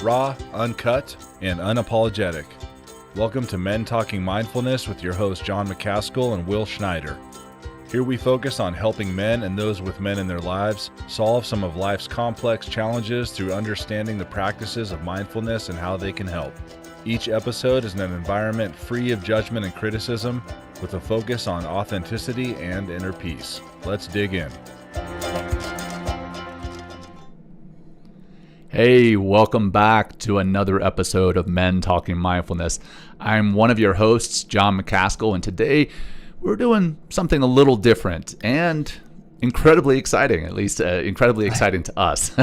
raw, uncut, and unapologetic. Welcome to Men Talking Mindfulness with your hosts John McCaskill and Will Schneider. Here we focus on helping men and those with men in their lives solve some of life's complex challenges through understanding the practices of mindfulness and how they can help. Each episode is in an environment free of judgment and criticism, with a focus on authenticity and inner peace. Let's dig in. Hey, welcome back to another episode of Men Talking Mindfulness. I'm one of your hosts, John McCaskill, and today we're doing something a little different and incredibly exciting, at least incredibly exciting to us.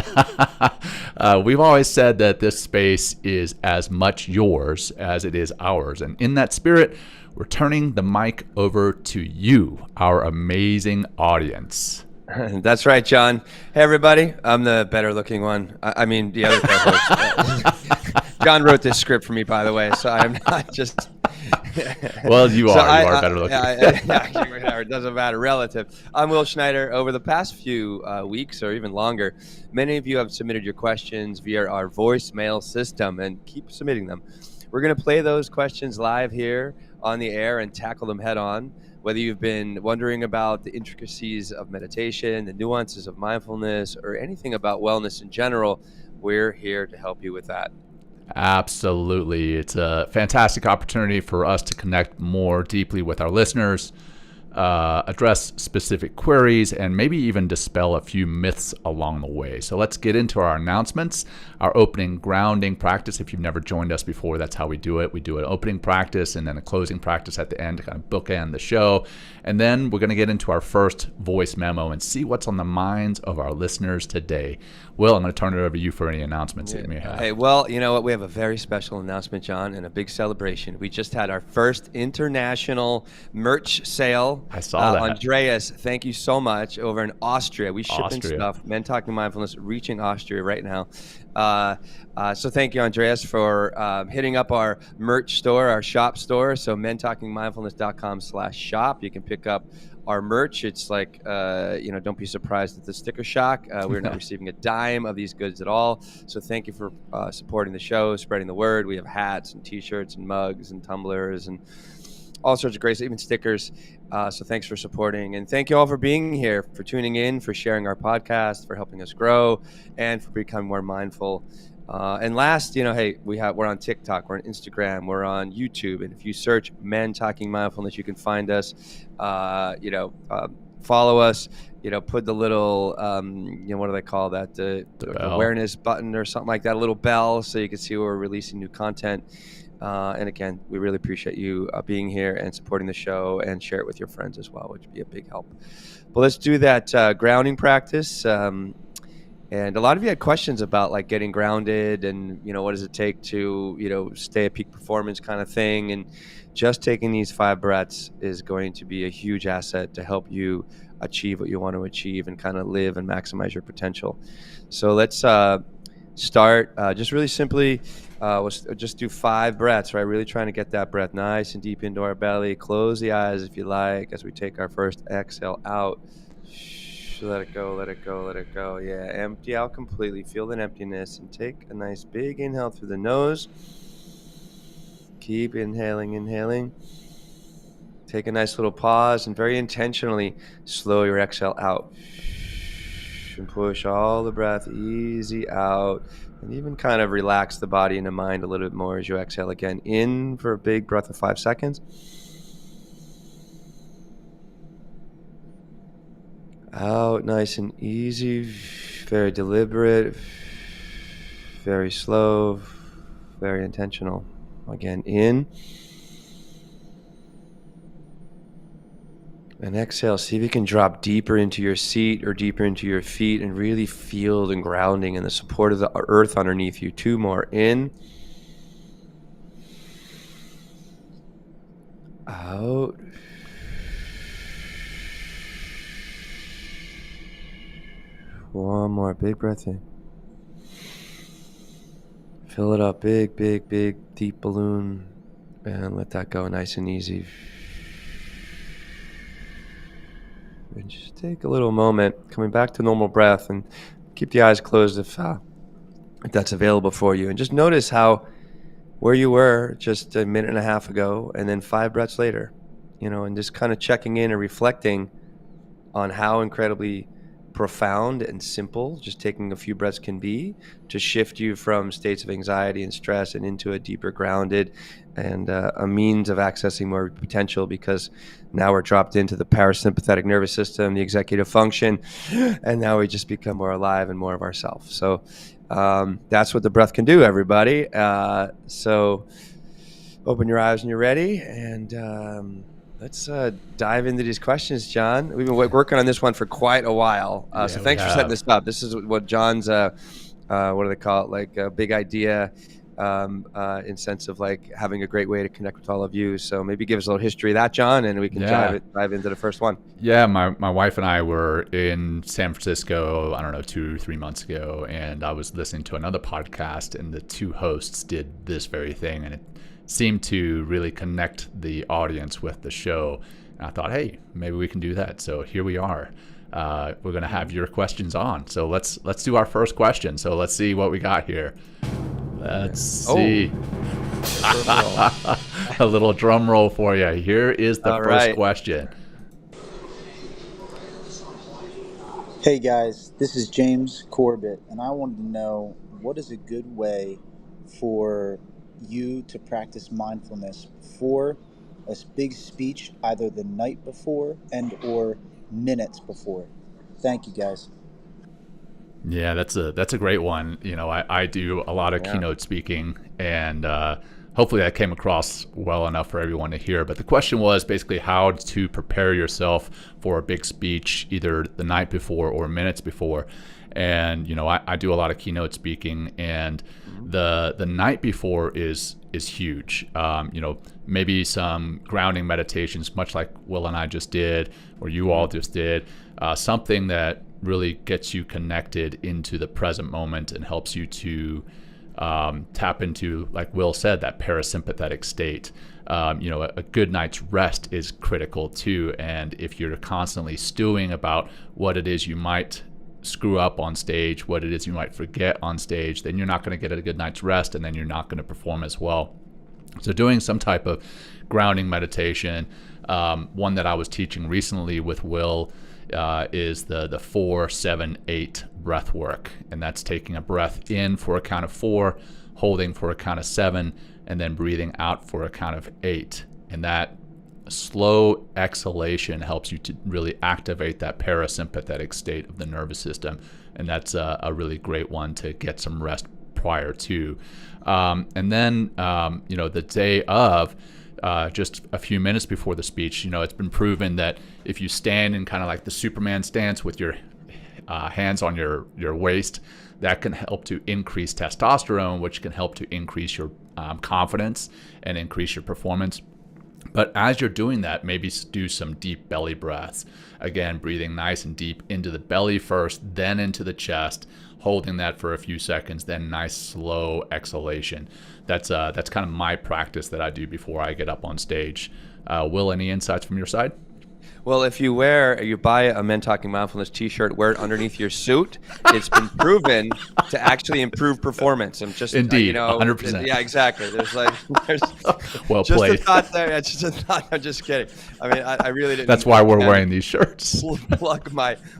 We've always said that this space is as much yours as it is ours, and in that spirit, we're turning the mic over to you, our amazing audience. That's right, John. Hey, everybody. I'm the better looking one. I mean, the other co-host. John wrote this script for me, by the way, so I'm not just... Well, you are better looking. Yeah, it doesn't matter. Relative. I'm Will Schneider. Over the past few weeks or even longer, many of you have submitted your questions via our voicemail system, and keep submitting them. We're going to play those questions live here on the air and tackle them head on. Whether you've been wondering about the intricacies of meditation, the nuances of mindfulness, or anything about wellness in general, we're here to help you with that. Absolutely. It's a fantastic opportunity for us to connect more deeply with our listeners, address specific queries, and maybe even dispel a few myths along the way. So let's get into our announcements. Our opening grounding practice, if you've never joined us before, that's how we do it. We do an opening practice and then a closing practice at the end to kind of bookend the show. And then we're going to get into our first voice memo and see what's on the minds of our listeners today. Will, I'm going to turn it over to you for any announcements that you may have. Hey, well, you know what? We have a very special announcement, John, and a big celebration. We just had our first international merch sale. I saw that. Andreas, thank you so much, over in Austria. We ship in Austria. stuff. Men Talking Mindfulness, reaching Austria right now. So thank you, Andreas, for hitting up our merch store, our shop store. So mentalkingmindfulness.com/shop. You can pick up our merch. It's like, don't be surprised at the sticker shock. We're not receiving a dime of these goods at all. So thank you for supporting the show, spreading the word. We have hats and T-shirts and mugs and tumblers and all sorts of great, even stickers. So thanks for supporting. And thank you all for being here, for tuning in, for sharing our podcast, for helping us grow, and for becoming more mindful. And last, hey, we're on TikTok, we're on Instagram, we're on YouTube. And if you search Men Talking Mindfulness, you can find us. Follow us. Put the little, what do they call that? The awareness button or something like that, a little bell, so you can see where we're releasing new content. And again, we really appreciate you being here and supporting the show, and share it with your friends as well, which would be a big help. But let's do that grounding practice. And a lot of you had questions about like getting grounded and, what does it take to, stay at peak performance kind of thing. And just taking these 5 breaths is going to be a huge asset to help you achieve what you want to achieve and kind of live and maximize your potential. So let's start just really simply. We'll just do 5 breaths, right? Really trying to get that breath nice and deep into our belly. Close the eyes if you like as we take our first exhale out. Let it go, let it go, let it go. Yeah, empty out completely. Feel that emptiness and take a nice big inhale through the nose. Keep inhaling. Take a nice little pause and very intentionally slow your exhale out. And push all the breath easy out. And even kind of relax the body and the mind a little bit more as you exhale again. In for a big breath of 5 seconds. Out nice and easy, very deliberate, very slow, very intentional. Again, in. And exhale. See if you can drop deeper into your seat or deeper into your feet and really feel the grounding and the support of the earth underneath you. 2 more. In. Out. One more big breath in. Fill it up, big, deep balloon. And let that go nice and easy. And just take a little moment, coming back to normal breath, and keep the eyes closed if if that's available for you. And just notice where you were just a minute and a half ago, and then 5 breaths later, and just kind of checking in and reflecting on how incredibly profound and simple just taking a few breaths can be to shift you from states of anxiety and stress and into a deeper grounded and a means of accessing more potential, because now we're dropped into the parasympathetic nervous system, the executive function, and now we just become more alive and more of ourselves. So that's what the breath can do, everybody. So open your eyes when you're ready, and let's dive into these questions, Jon. We've been working on this one for quite a while. So thanks for setting this up. This is what Jon's, what do they call it? Like a big idea in sense of like having a great way to connect with all of you. So maybe give us a little history of that, Jon, and we can dive into the first one. Yeah, my wife and I were in San Francisco, 2-3 months ago, and I was listening to another podcast, and the two hosts did this very thing, and it seemed to really connect the audience with the show. And I thought, hey, maybe we can do that. So here we are. We're going to have your questions on. So let's do our first question. So let's see what we got here. Let's see. A little drum roll for you. Here is the first question. Hey guys, this is James Corbett, and I wanted to know, what is a good way for you to practice mindfulness before a big speech, either the night before and or minutes before? Thank you, guys. Yeah, that's a great one. I do a lot of keynote speaking, and hopefully that came across well enough for everyone to hear. But the question was basically how to prepare yourself for a big speech, either the night before or minutes before. And I do a lot of keynote speaking, and the night before is huge. Maybe some grounding meditations, much like Will and I just did, or you all just did, something that really gets you connected into the present moment and helps you to tap into, like Will said, that parasympathetic state. A good night's rest is critical too. And if you're constantly stewing about what it is you might screw up on stage, what it is you might forget on stage, then you're not going to get a good night's rest, and then you're not going to perform as well. So doing some type of grounding meditation, one that I was teaching recently with Will is the 4-7-8 breath work. And that's taking a breath in for a count of 4, holding for a count of 7, and then breathing out for a count of 8. And that slow exhalation helps you to really activate that parasympathetic state of the nervous system. And that's a really great one to get some rest prior to. And then, the day of, just a few minutes before the speech, it's been proven that if you stand in kind of like the Superman stance with your hands on your waist, that can help to increase testosterone, which can help to increase your confidence and increase your performance. But as you're doing that, maybe do some deep belly breaths. Again, breathing nice and deep into the belly first, then into the chest, holding that for a few seconds, then nice slow exhalation. That's kind of my practice that I do before I get up on stage. Will, any insights from your side? Well, if you buy a Men Talking Mindfulness t-shirt, wear it underneath your suit, it's been proven to actually improve performance. And just, indeed, 100%. Yeah, exactly. There's well just played. a thought there. Yeah, just a thought. I'm just kidding. I mean, I really didn't. That's why we're wearing these shirts. Plug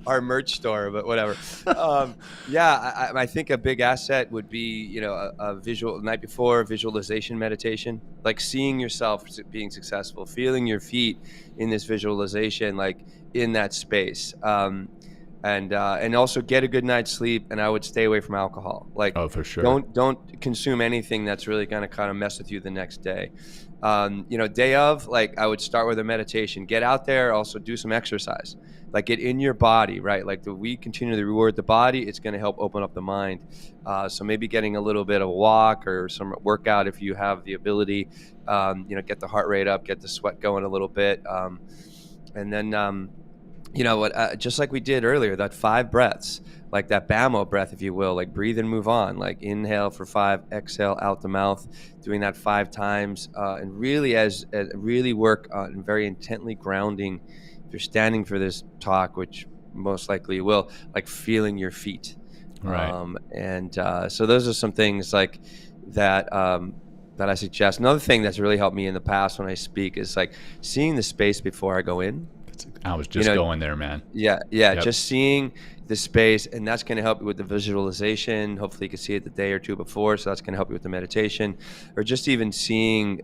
our merch store, but whatever. I think a big asset would be, a visual night before visualization meditation, like seeing yourself being successful, feeling your feet in this visualization, like in that space, and also get a good night's sleep. And I would stay away from alcohol. Like, oh, for sure. Don't consume anything that's really going to kind of mess with you the next day. Day of, like, I would start with a meditation. Get out there, also do some exercise. Like, get in your body, right? Like, we continue to reward the body, it's going to help open up the mind. So maybe getting a little bit of a walk or some workout if you have the ability. Get the heart rate up, get the sweat going a little bit, and then just like we did earlier, that 5 breaths, like that BAMO breath, if you will, like breathe and move on, like inhale for 5, exhale out the mouth, doing that 5 times, and really really work on very intently grounding. If you're standing for this talk, which most likely you will, like feeling your feet. Right. So those are some things like that that I suggest. Another thing that's really helped me in the past when I speak is like seeing the space before I go in. I was just going there, man. Yeah, Yep. just seeing the space, and that's going to help you with the visualization. Hopefully you can see it the day or two before, so that's going to help you with the meditation, or just even seeing,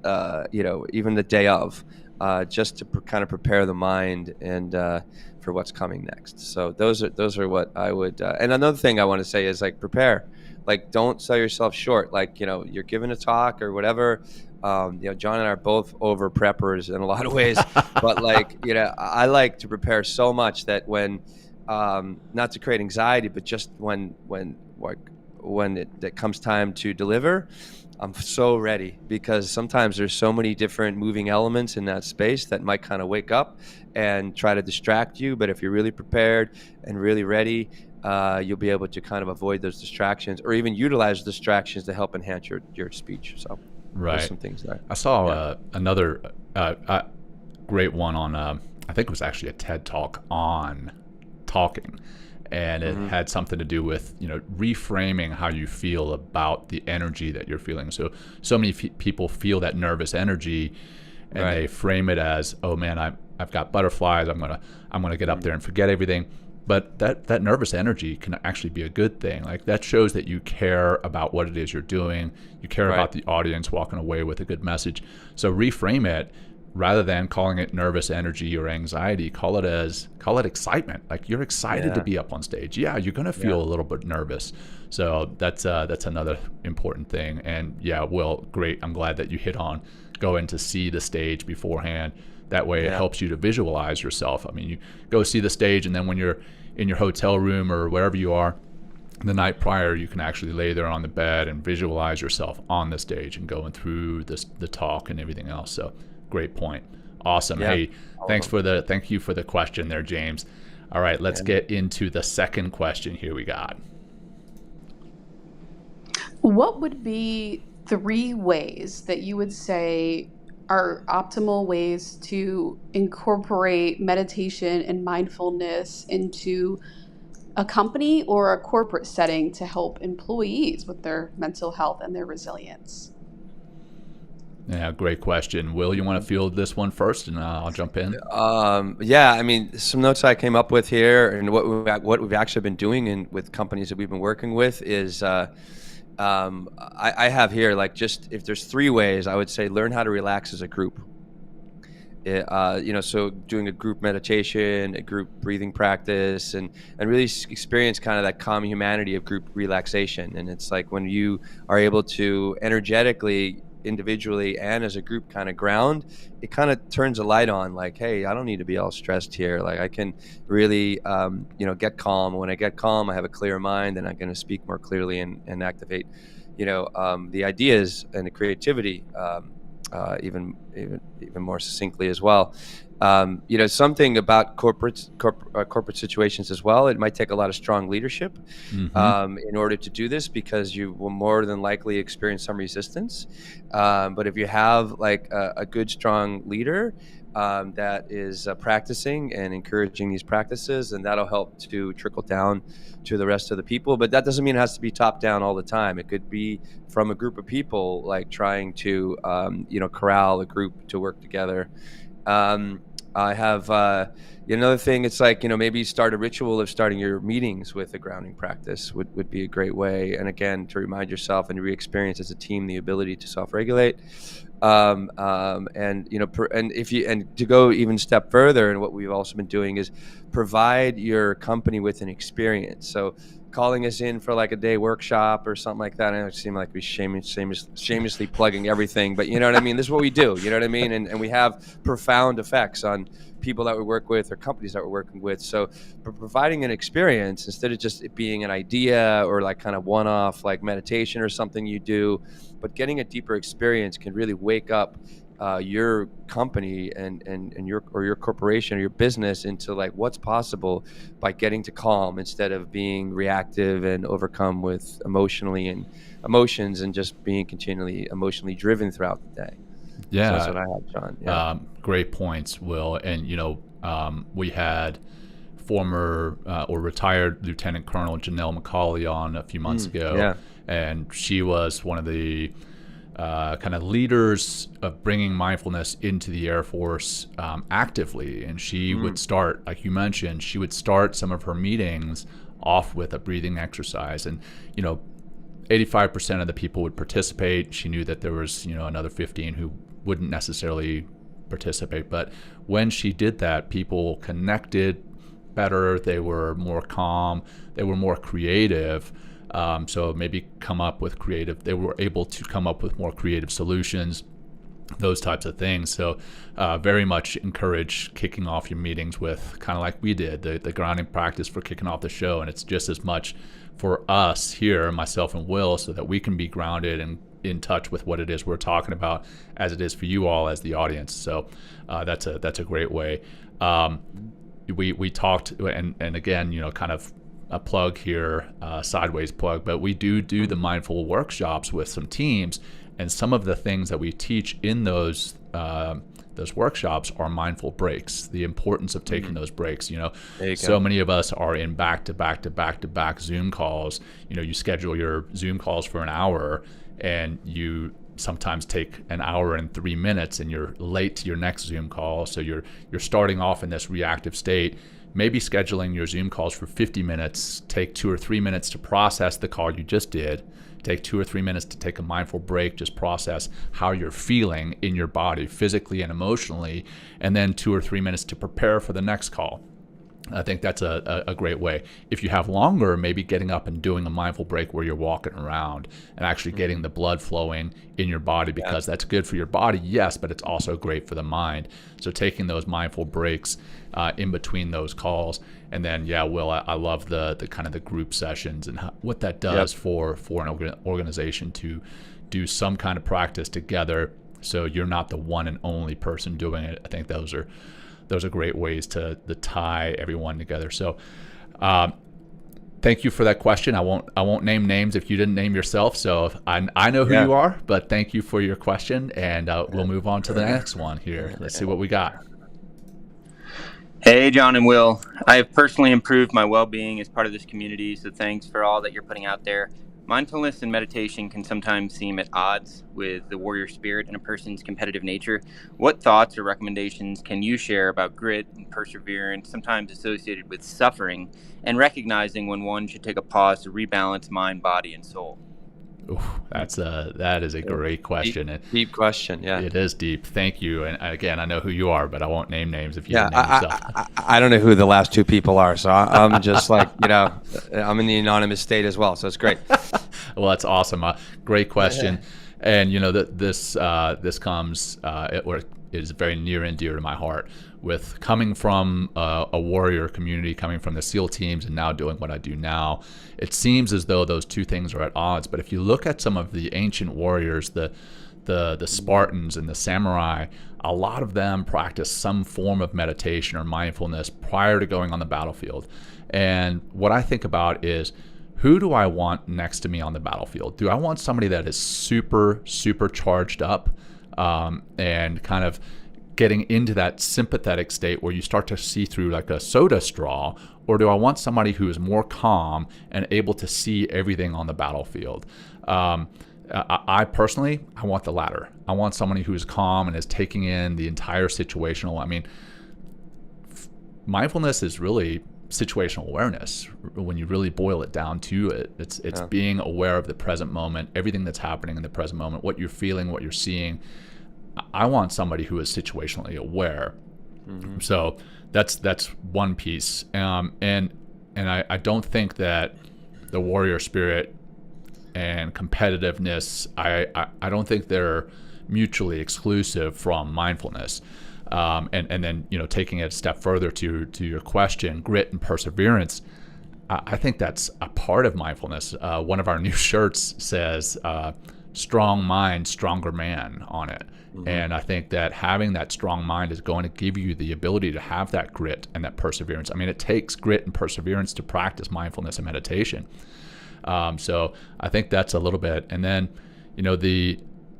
even the day of, just to kind of prepare the mind and for what's coming next. So those are what I would. And another thing I want to say is like prepare, like don't sell yourself short. Like you're giving a talk or whatever. John and I are both over preppers in a lot of ways, but I like to prepare so much that when, not to create anxiety, but just when it comes time to deliver, I'm so ready, because sometimes there's so many different moving elements in that space that might kind of wake up and try to distract you. But if you're really prepared and really ready, you'll be able to kind of avoid those distractions, or even utilize distractions to help enhance your speech. So right. There's some things there. I saw another great one on, I think it was actually a TED Talk on talking. And it had something to do with, reframing how you feel about the energy that you're feeling. So many people feel that nervous energy, and they frame it as, oh man, I've got butterflies. I'm gonna get up there and forget everything. But that nervous energy can actually be a good thing. Like that shows that you care about what it is you're doing. You care about the audience walking away with a good message. So reframe it. Rather than calling it nervous energy or anxiety, call it excitement. Like you're excited to be up on stage. Yeah, you're gonna feel a little bit nervous. So that's another important thing. And yeah, Will, great. I'm glad that you hit on going to see the stage beforehand. That way it helps you to visualize yourself. I mean, you go see the stage, and then when you're in your hotel room or wherever you are, the night prior, you can actually lay there on the bed and visualize yourself on the stage and going through the talk and everything else. So great point. Awesome. Yeah. Hey, thank you for the question there, James. All right, let's get into the second question here we got. What would be 3 ways that you would say are optimal ways to incorporate meditation and mindfulness into a company or a corporate setting to help employees with their mental health and their resilience? Yeah, great question. Will, you want to field this one first, and I'll jump in? I mean, some notes I came up with here, and what we've actually been doing with companies that we've been working with is, I have here, like, just if there's 3 ways, I would say learn how to relax as a group. So doing a group meditation, a group breathing practice, and really experience kind of that calm humanity of group relaxation. And it's like when you are able to energetically, individually and as a group kind of ground, it kind of turns a light on, like, hey, I don't need to be all stressed here. Like I can really, get calm. When I get calm, I have a clear mind, and I'm going to speak more clearly and activate, the ideas and the creativity, even more succinctly as well. Something about corporate situations as well. It might take a lot of strong leadership in order to do this, because you will more than likely experience some resistance. But if you have like a good, strong leader that is practicing and encouraging these practices, and that'll help to trickle down to the rest of the people. But that doesn't mean it has to be top down all the time. It could be from a group of people, like trying to corral a group to work together. I have another thing. It's like, maybe start a ritual of starting your meetings with a grounding practice would be a great way. And again, to remind yourself and re-experience as a team the ability to self-regulate. And to go even a step further, and what we've also been doing is provide your company with an experience. So calling us in for like a day workshop or something like that. I know it seems like we shamelessly plugging everything, but you know what I mean? This is what we do, you know what I mean? And we have profound effects on people that we work with or companies that we're working with. So providing an experience instead of just it being an idea or like kind of one-off like meditation or something you do, but getting a deeper experience can really wake up your company and your corporation or your business into like what's possible by getting to calm instead of being reactive and overcome with emotions and just being continually emotionally driven throughout the day. Yeah, so that's what I have, John. Yeah. Great points, Will. And we had former or retired Lieutenant Colonel Janelle McCauley on a few months ago. Yeah. And she was one of the kind of leaders of bringing mindfulness into the Air Force actively. And she would start, like you mentioned, she would start some of her meetings off with a breathing exercise. And, 85% of the people would participate. She knew that there was, another 15 who wouldn't necessarily participate. But when she did that, people connected better. They were more calm. They were more creative. So maybe they were able to come up with more creative solutions, those types of things. So very much encourage kicking off your meetings with kind of like we did, the grounding practice for kicking off the show. And it's just as much for us here, myself and Will, so that we can be grounded and in touch with what it is we're talking about as it is for you all as the audience. So that's a great way. We talked, and again, kind of a plug here, sideways plug, but we do the mindful workshops with some teams, and some of the things that we teach in those workshops are mindful breaks, the importance of taking those breaks. So many of us are in back-to-back Zoom calls. You schedule your Zoom calls for an hour, and you sometimes take an hour and 3 minutes, and you're late to your next Zoom call. So you're starting off in this reactive state. Maybe scheduling your Zoom calls for 50 minutes, take 2 or 3 minutes to process the call you just did, take 2 or 3 minutes to take a mindful break, just process how you're feeling in your body, physically and emotionally, and then 2 or 3 minutes to prepare for the next call. I think that's a great way. If you have longer, maybe getting up and doing a mindful break where you're walking around and actually getting the blood flowing in your body, because that's good for your body, yes, but it's also great for the mind. So taking those mindful breaks in between those calls. And then, Will, I love the kind of the group sessions and what that does for an organization to do some kind of practice together, so you're not the one and only person doing it. I think those are great ways to tie everyone together. So thank you for that question. I won't name names if you didn't name yourself. So I know who you are, but thank you for your question. And we'll move on to the next one here. Let's see what we got. Hey, Jon and Will. I have personally improved my well-being as part of this community, so thanks for all that you're putting out there. Mindfulness and meditation can sometimes seem at odds with the warrior spirit and a person's competitive nature. What thoughts or recommendations can you share about grit and perseverance, sometimes associated with suffering, and recognizing when one should take a pause to rebalance mind, body, and soul? Ooh, that is a great question. Deep question, yeah. It is deep. Thank you. And again, I know who you are, but I won't name names if you didn't name yourself. I don't know who the last two people are, so I'm just like, I'm in the anonymous state as well, so it's great. Well, that's awesome. Great question. And this comes or is very near and dear to my heart. With coming from a warrior community, coming from the SEAL teams, and now doing what I do now, it seems as though those two things are at odds. But if you look at some of the ancient warriors, the Spartans and the samurai, a lot of them practice some form of meditation or mindfulness prior to going on the battlefield. And what I think about is, who do I want next to me on the battlefield? Do I want somebody that is super, super charged up and kind of getting into that sympathetic state where you start to see through like a soda straw? Or do I want somebody who is more calm and able to see everything on the battlefield? I personally want the latter. I want somebody who is calm and is taking in the entire situational. I mean, mindfulness is really situational awareness. When you really boil it down to it, it's being aware of the present moment, everything that's happening in the present moment, what you're feeling, what you're seeing. I want somebody who is situationally aware. Mm-hmm. So that's one piece. And I don't think that the warrior spirit and competitiveness, I don't think they're mutually exclusive from mindfulness. And then, taking it a step further to your question, grit and perseverance, I think that's a part of mindfulness. One of our new shirts says, strong mind, stronger man on it. Mm-hmm. And I think that having that strong mind is going to give you the ability to have that grit and that perseverance. I mean, it takes grit and perseverance to practice mindfulness and meditation. So I think that's a little bit. And then,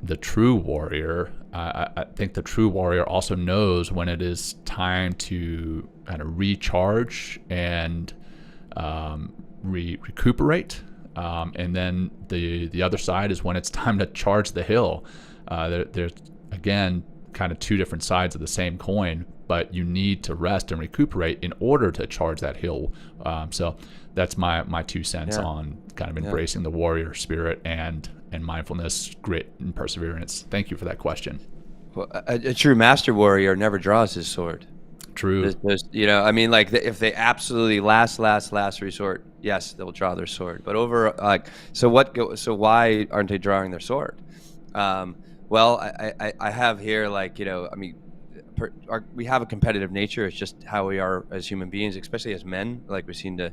the true warrior, I think the true warrior also knows when it is time to kind of recharge and recuperate. And then the other side is when it's time to charge the hill. There's, again, kind of two different sides of the same coin, but you need to rest and recuperate in order to charge that hill. So that's my 2 cents on kind of embracing the warrior spirit and mindfulness, grit, and perseverance. Thank you for that question. Well, a true master warrior never draws his sword. True. I mean, like, if they absolutely last resort, yes, they'll draw their sword. But so why aren't they drawing their sword? Well, I have here, like, I mean, we have a competitive nature. It's just how we are as human beings, especially as men. Like, we seem to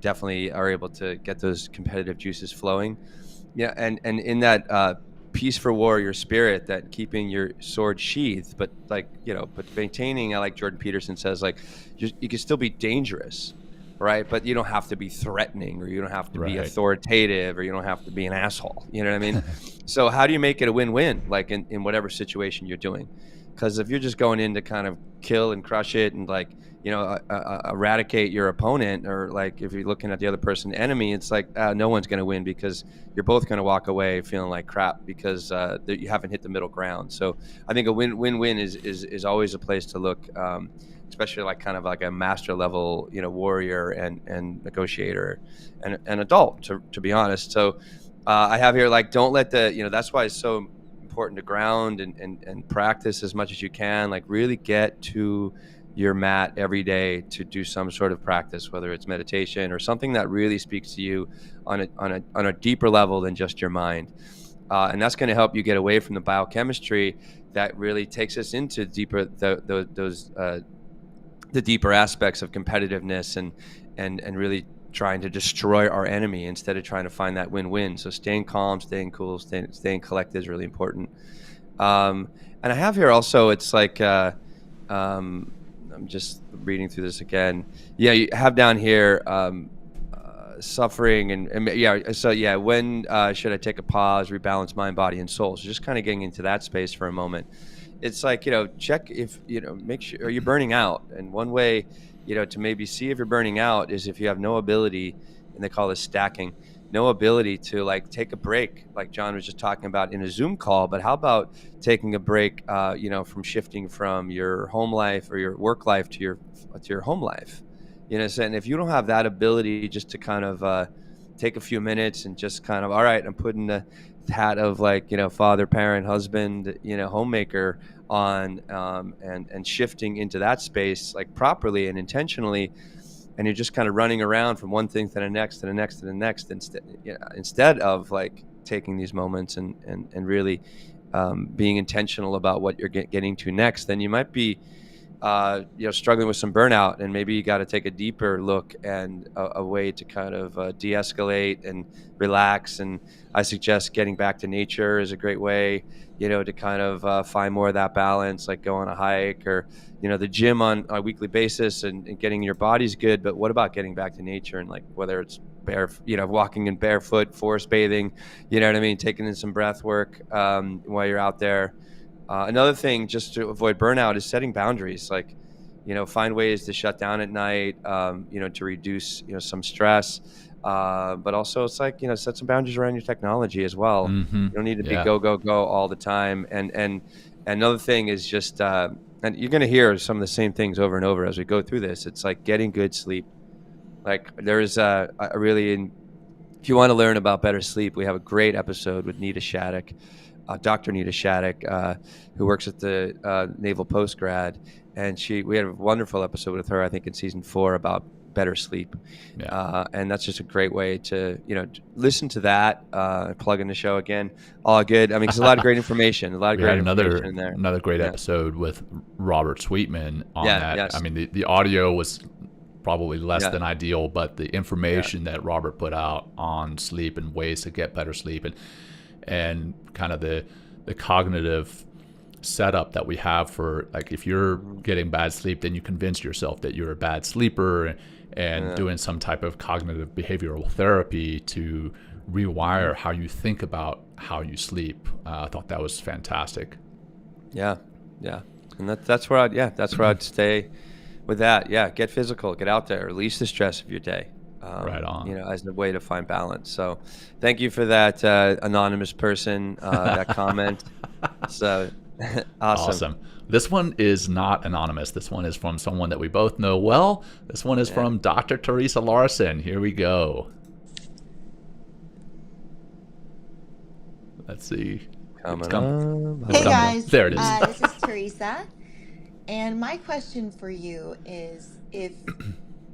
definitely are able to get those competitive juices flowing. Yeah, and in that peaceful warrior spirit, that keeping your sword sheathed, but but maintaining, like Jordan Peterson says, like, you can still be dangerous, right? But you don't have to be threatening, or you don't have to be authoritative, or you don't have to be an asshole. You know what I mean? So how do you make it a win-win, like in whatever situation you're doing? Because if you're just going in to kind of kill and crush it and, like, eradicate your opponent, or, like, if you're looking at the other person enemy, it's like no one's going to win, because you're both going to walk away feeling like crap, because you haven't hit the middle ground. So I think a win-win is always a place to look, especially like kind of like a master level, warrior and negotiator and adult, to be honest. So I have here, like, don't let that's why it's so important to ground and practice as much as you can. Like, really get to your mat every day to do some sort of practice, whether it's meditation or something that really speaks to you on a deeper level than just your mind. And that's going to help you get away from the biochemistry that really takes us into deeper the deeper aspects of competitiveness and really trying to destroy our enemy instead of trying to find that win-win. So staying calm, staying cool, staying collected is really important. And I have here also, it's like, I'm just reading through this again. Yeah, you have down here suffering and So when should I take a pause, rebalance mind, body, and soul? So just kind of getting into that space for a moment. It's like, check if, make sure, are you burning out? And one way, to maybe see if you're burning out is if you have no ability, and they call this stacking, no ability to, like, take a break, like John was just talking about in a Zoom call. But how about taking a break, from shifting from your home life or your work life to your home life? And if you don't have that ability just to kind of take a few minutes and just kind of, all right, I'm putting the hat of, like, father, parent, husband, homemaker on, and shifting into that space, like, properly and intentionally. And you're just kind of running around from one thing to the next, to the next, to the next, instead of, like, taking these moments and really being intentional about what you're getting to next, then you might be struggling with some burnout, and maybe you got to take a deeper look and a way to kind of de-escalate and relax. And I suggest getting back to nature is a great way, to kind of find more of that balance, like go on a hike or, the gym on a weekly basis and getting your body's good. But what about getting back to nature, and, like, whether it's walking in barefoot, forest bathing, what I mean? Taking in some breath work while you're out there. Another thing just to avoid burnout is setting boundaries, like, find ways to shut down at night, to reduce, some stress. But also it's like, set some boundaries around your technology as well. Mm-hmm. You don't need to be go all the time. And another thing is just, and you're going to hear some of the same things over and over as we go through this. It's like getting good sleep. Like, there's a really, if you want to learn about better sleep, we have a great episode with Nita Shattuck. Dr. Nita Shattuck, who works at the Naval Postgrad, and we had a wonderful episode with her, I think in season 4, about better sleep. And that's just a great way to, listen to that, plug in the show again. All good. I mean, there's a lot of great information, information in there. Another great episode with Robert Sweetman on that. Yes. I mean, the audio was probably less than ideal, but the information that Robert put out on sleep and ways to get better sleep and kind of the cognitive setup that we have for, like, if you're getting bad sleep, then you convince yourself that you're a bad sleeper, and doing some type of cognitive behavioral therapy to rewire how you think about how you sleep. I thought that was fantastic. Yeah. And that's where I'd stay with that, yeah, get physical, get out there, release the stress of your day. Right on. As a way to find balance. So thank you for that, anonymous person, that comment. So awesome. This one is not anonymous. This one is from someone that we both know well. This one is from Dr. Teresa Larson. Here we go. Let's see. Hey guys. There it is. This is Teresa. And my question for you is, if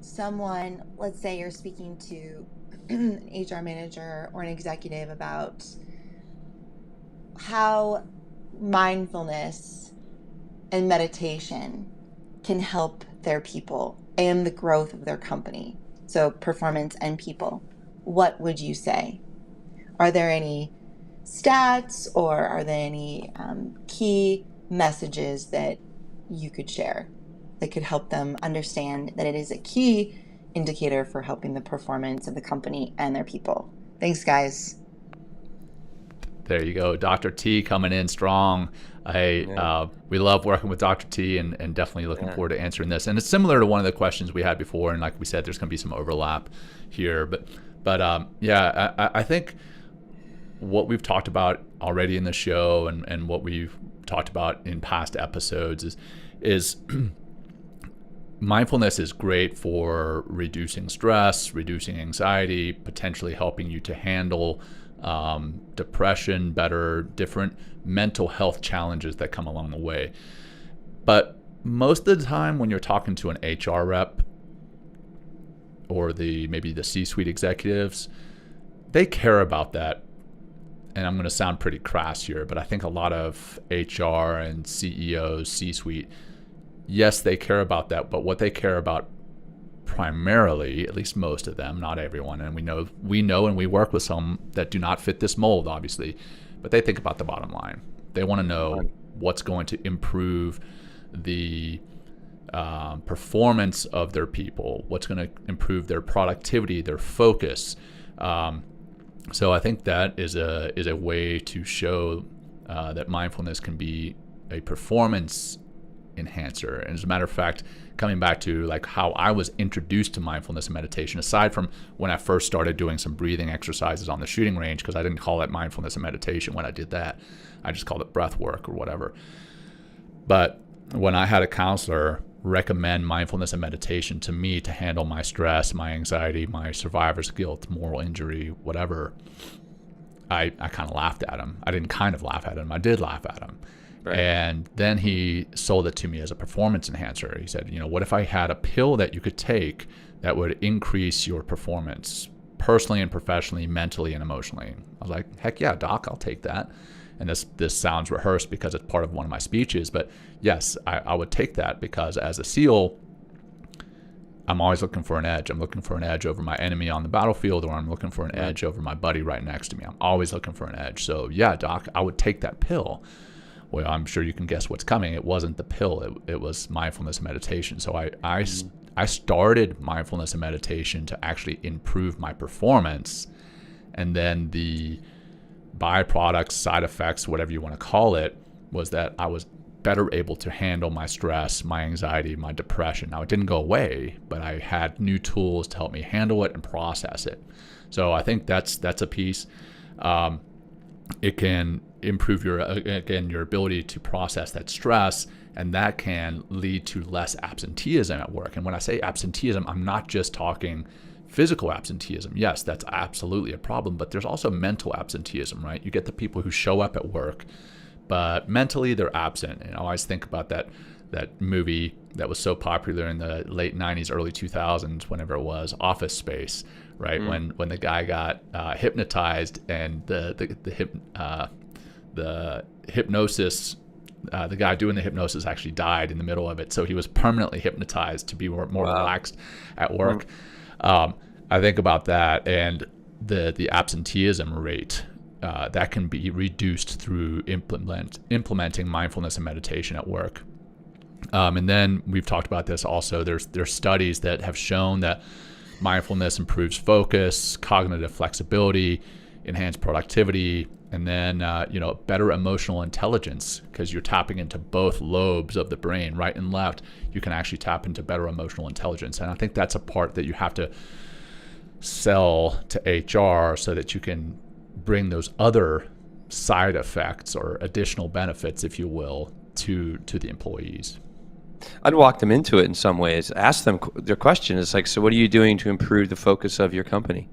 someone, let's say you're speaking to an HR manager or an executive about how mindfulness and meditation can help their people and the growth of their company, so performance and people, what would you say? Are there any stats, or are there any key messages that you could share that could help them understand that it is a key indicator for helping the performance of the company and their people? Thanks, guys. There you go. Dr. T coming in strong. We love working with Dr. T, and definitely looking forward to answering this. And it's similar to one of the questions we had before. And like we said, there's going to be some overlap here. But I think what we've talked about already in the show, and what we've talked about in past episodes is mindfulness is great for reducing stress, reducing anxiety, potentially helping you to handle depression better, different mental health challenges that come along the way. But most of the time when you're talking to an HR rep or maybe the C-suite executives, they care about that. And I'm going to sound pretty crass here, but I think a lot of HR and CEOs, C-suite, yes, they care about that, but what they care about primarily, at least most of them, not everyone, and we know and we work with some that do not fit this mold, obviously, but they think about the bottom line. They want to know what's going to improve the performance of their people, what's going to improve their productivity, their focus. So I think that is a way to show that mindfulness can be a performance enhancer. And as a matter of fact, coming back to like how I was introduced to mindfulness and meditation, aside from when I first started doing some breathing exercises on the shooting range, because I didn't call it mindfulness and meditation when I did that. I just called it breath work or whatever. But when I had a counselor recommend mindfulness and meditation to me to handle my stress, my anxiety, my survivor's guilt, moral injury, whatever, I kind of laughed at him. I didn't kind of laugh at him. I did laugh at him. Right. And then he sold it to me as a performance enhancer. He said, what if I had a pill that you could take that would increase your performance personally and professionally, mentally and emotionally? I was like, heck yeah, doc, I'll take that. And this sounds rehearsed because it's part of one of my speeches, but yes, I would take that, because as a SEAL, I'm always looking for an edge. I'm looking for an edge over my enemy on the battlefield, or I'm looking for an edge over my buddy right next to me. I'm always looking for an edge. So yeah, doc, I would take that pill. Well, I'm sure you can guess what's coming. It wasn't the pill. It was mindfulness and meditation. So I started mindfulness and meditation to actually improve my performance. And then the byproducts, side effects, whatever you want to call it, was that I was better able to handle my stress, my anxiety, my depression. Now, it didn't go away, but I had new tools to help me handle it and process it. So I think that's a piece. It can improve your ability to process that stress, and that can lead to less absenteeism at work. And when I say absenteeism, I'm not just talking physical absenteeism. Yes, that's absolutely a problem, but there's also mental absenteeism, right? You get the people who show up at work, but mentally they're absent. And I always think about that movie that was so popular in the late 90s, early 2000s, whenever it was, Office Space, right? When the guy got hypnotized, and the hypnosis, the guy doing the hypnosis actually died in the middle of it. So he was permanently hypnotized to be more relaxed at work. I think about that, and the absenteeism rate that can be reduced through implementing mindfulness and meditation at work. And then we've talked about this also. There's studies that have shown that mindfulness improves focus, cognitive flexibility, enhanced productivity, And then, better emotional intelligence, because you're tapping into both lobes of the brain, right and left. You can actually tap into better emotional intelligence. And I think that's a part that you have to sell to HR so that you can bring those other side effects or additional benefits, if you will, to the employees. I'd walk them into it in some ways. Ask them their question. It's like, so what are you doing to improve the focus of your company?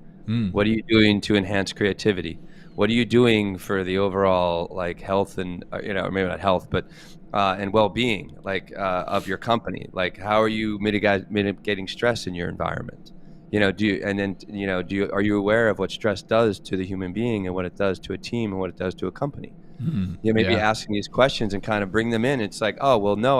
What are you doing to enhance creativity? What are you doing for the overall like health and maybe not health, but and well-being of your company? Like, how are you mitigating stress in your environment? Are you aware of what stress does to the human being and what it does to a team and what it does to a company? Maybe asking these questions and kind of bring them in. It's like, oh, well, no,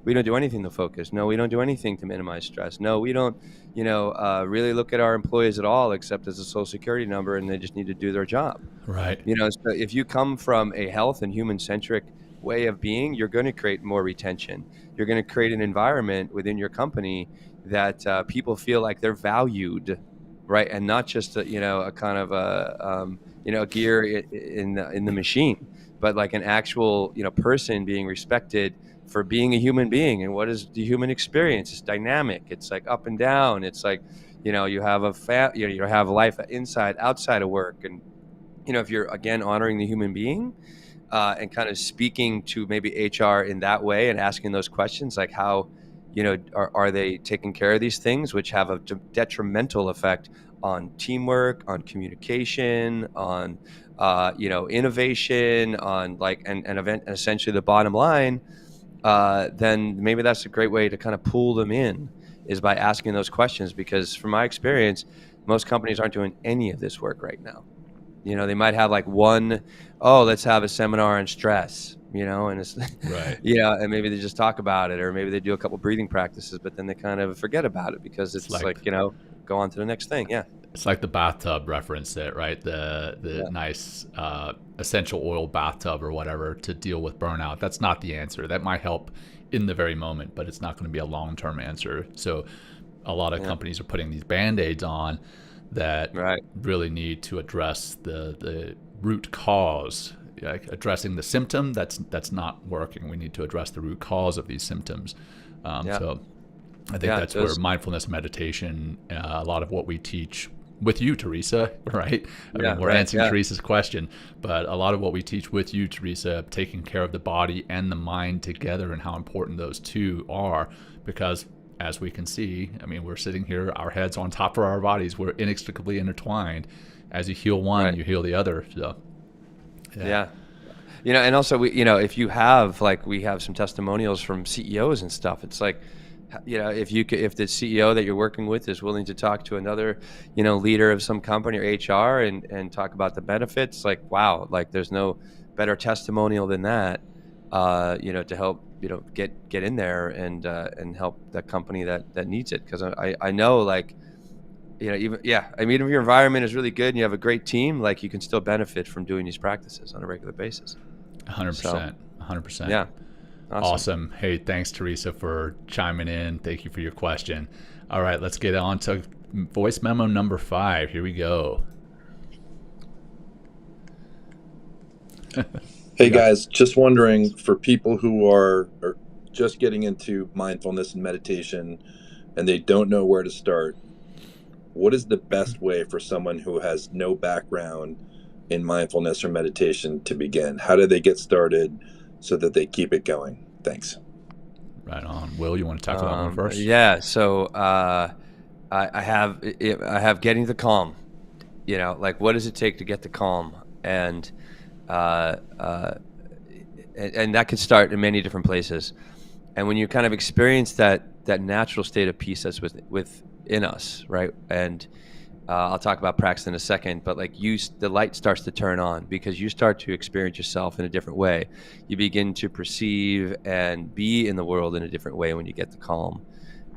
we don't do anything to focus. No, we don't do anything to minimize stress. No, we don't, really look at our employees at all, except as a social security number, and they just need to do their job. Right. So if you come from a health and human-centric way of being, you're going to create more retention. You're going to create an environment within your company that people feel like they're valued, right? And not just a kind of a gear in the machine, but like an actual person being respected for being a human being. And what is the human experience? It's dynamic. It's like up and down. It's like you have you have life inside, outside of work, and if you're again honoring the human being and kind of speaking to maybe HR in that way and asking those questions, like how are they taking care of these things, which have a detrimental effect on teamwork, on communication, on innovation, on and essentially the bottom line. Then maybe that's a great way to kind of pull them in, is by asking those questions. Because from my experience, most companies aren't doing any of this work right now. They might have like let's have a seminar on stress, and it's right. And maybe they just talk about it, or maybe they do a couple breathing practices, but then they kind of forget about it because it's like go on to the next thing. Yeah. It's like the bathtub reference, right? The nice essential oil bathtub or whatever to deal with burnout. That's not the answer. That might help in the very moment, but it's not going to be a long-term answer. So a lot of companies are putting these Band-Aids on that really need to address the root cause. Like addressing the symptom that's not working. We need to address the root cause of these symptoms. So I think that's where mindfulness meditation, a lot of what we teach with you, Teresa, right? I mean, we're answering Teresa's question, but a lot of what we teach with you, Teresa, taking care of the body and the mind together and how important those two are, because as we can see, I mean, we're sitting here, our heads on top of our bodies, we're inextricably intertwined. As you heal one, you heal the other. So, and also if you have, like, we have some testimonials from CEOs and stuff. It's like, if the CEO that you're working with is willing to talk to another, leader of some company or HR and talk about the benefits, like, wow, like there's no better testimonial than that, to help, get in there and help that company that needs it. Because I know, like, even if your environment is really good and you have a great team, like, you can still benefit from doing these practices on a regular basis. 100%. 100%. Yeah. Awesome. Hey, thanks, Teresa, for chiming in. Thank you for your question. All right, let's get on to voice memo number 5. Here we go. Hey guys, just wondering, for people who are just getting into mindfulness and meditation and they don't know where to start, what is the best way for someone who has no background in mindfulness or meditation to begin? How do they get started so that they keep it going? Thanks. Right on. Will, you want to tackle that one first? Yeah. So I have getting to calm. Like, what does it take to get to calm? And that can start in many different places. And when you kind of experience that natural state of peace that's within us, right? And I'll talk about practice in a second, but like the light starts to turn on because you start to experience yourself in a different way. You begin to perceive and be in the world in a different way when you get to calm.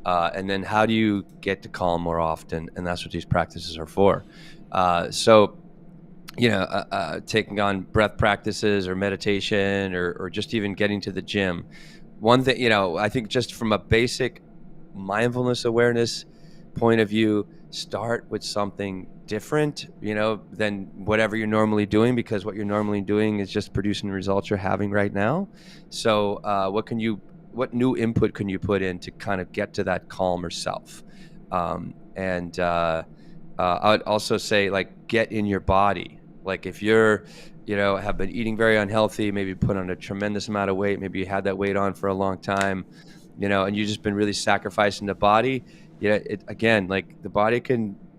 And then how do you get to calm more often? And that's what these practices are for. Taking on breath practices or meditation or just even getting to the gym. One thing, I think just from a basic mindfulness awareness point of view, start with something different, than whatever you're normally doing, because what you're normally doing is just producing the results you're having right now. So what new input can you put in to kind of get to that calmer self? I would also say, like, get in your body. Like, if you're, have been eating very unhealthy, maybe put on a tremendous amount of weight, maybe you had that weight on for a long time, and you've just been really sacrificing the body. Again, like, the body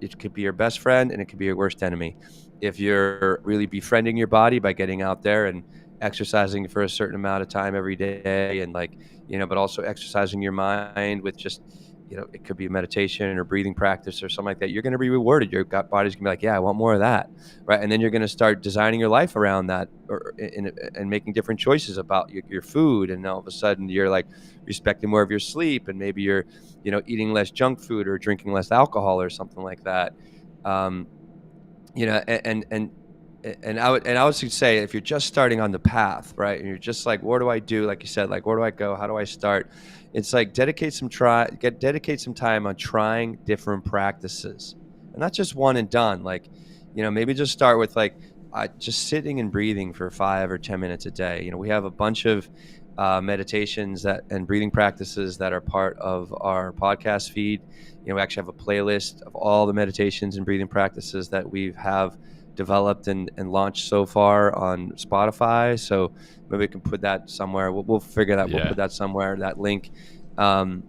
it could be your best friend and it could be your worst enemy. If you're really befriending your body by getting out there and exercising for a certain amount of time every day, and, like, but also exercising your mind with just, it could be a meditation or breathing practice or something like that, you're going to be rewarded. Your gut body's going to be like, yeah, I want more of that. Right. And then you're going to start designing your life around that, and making different choices about your food. And all of a sudden you're, like, respecting more of your sleep, and maybe you're, eating less junk food or drinking less alcohol or something like that. And I would say, if you're just starting on the path, right, and you're just like, what do I do? Like you said, like, where do I go? How do I start? It's like, dedicate some time on trying different practices, and not just one and done. Like, maybe just start with, like, just sitting and breathing for 5 or 10 minutes a day. We have a bunch of meditations and breathing practices that are part of our podcast feed. We actually have a playlist of all the meditations and breathing practices that we have developed and launched so far on Spotify. So maybe we can put that somewhere. We'll figure that. We'll put that somewhere, that link. But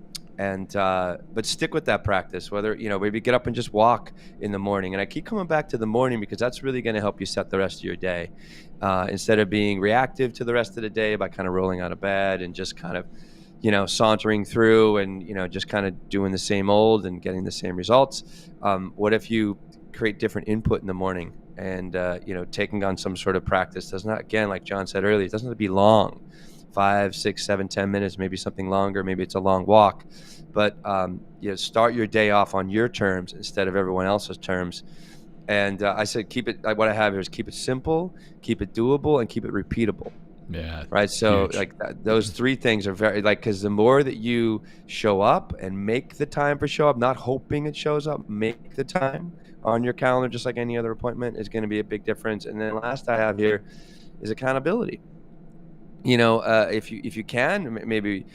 stick with that practice, whether, maybe get up and just walk in the morning. And I keep coming back to the morning because that's really going to help you set the rest of your day. Instead of being reactive to the rest of the day by kind of rolling out of bed and just kind of, sauntering through and, just kind of doing the same old and getting the same results. What if you create different input in the morning? And, taking on some sort of practice does not, again, like Jon said earlier, it doesn't have to be long, 5, 6, 7, 10 minutes, maybe something longer, maybe it's a long walk, but, start your day off on your terms instead of everyone else's terms. And I said, what I have here is keep it simple, keep it doable, and keep it repeatable. Yeah. Right. So huge. like those 3 things are very, like, because the more that you show up and make the time for show up, not hoping it shows up, make the time on your calendar, just like any other appointment, is going to be a big difference. And then last I have here is accountability. If you can, maybe,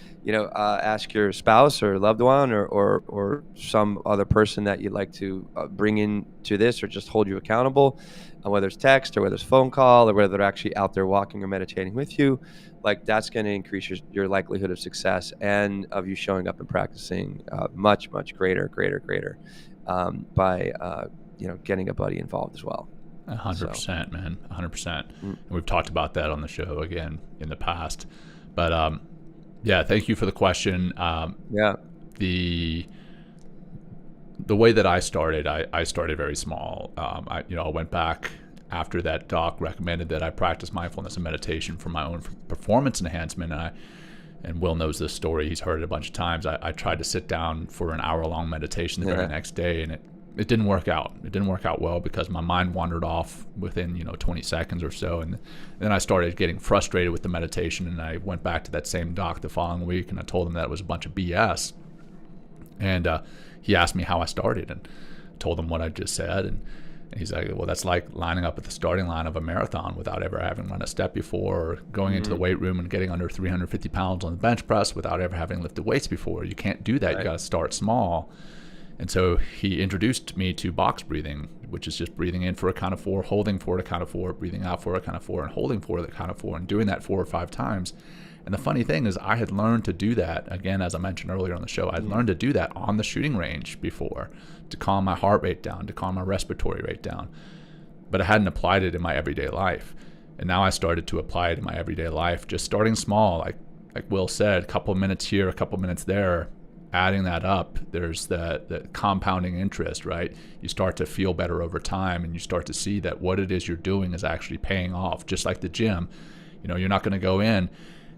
ask your spouse or loved one or some other person that you'd like to bring into this, or just hold you accountable, whether it's text or whether it's phone call or whether they're actually out there walking or meditating with you. Like, that's going to increase your likelihood of success and of you showing up and practicing much, much greater by getting a buddy involved as well. 100%, man, 100%. And we've talked about that on the show again in the past, but thank you for the question. The way that I started very small. I went back after that doc recommended that I practice mindfulness and meditation for my own performance enhancement. And Will knows this story. He's heard it a bunch of times. I tried to sit down for an hour-long meditation the very next day, and it didn't work out. It didn't work out well because my mind wandered off within 20 seconds or so, and then I started getting frustrated with the meditation, and I went back to that same doc the following week, and I told him that it was a bunch of BS. And he asked me how I started, and told him what I just said, and he's like, well, that's like lining up at the starting line of a marathon without ever having run a step before, or going into the weight room and getting under 350 pounds on the bench press without ever having lifted weights before. You can't do that. Right. You got to start small. And so he introduced me to box breathing, which is just breathing in for a count of 4, holding for a count of 4, breathing out for a count of 4, and holding for the count of 4, and doing that 4 or 5 times. And the funny thing is, I had learned to do that, again, as I mentioned earlier on the show, I'd learned to do that on the shooting range before, to calm my heart rate down, to calm my respiratory rate down. But I hadn't applied it in my everyday life. And now I started to apply it in my everyday life, just starting small, like Will said, a couple of minutes here, a couple of minutes there. Adding that up, there's the compounding interest, right? You start to feel better over time, and you start to see that what it is you're doing is actually paying off. Just like the gym, you're not going to go in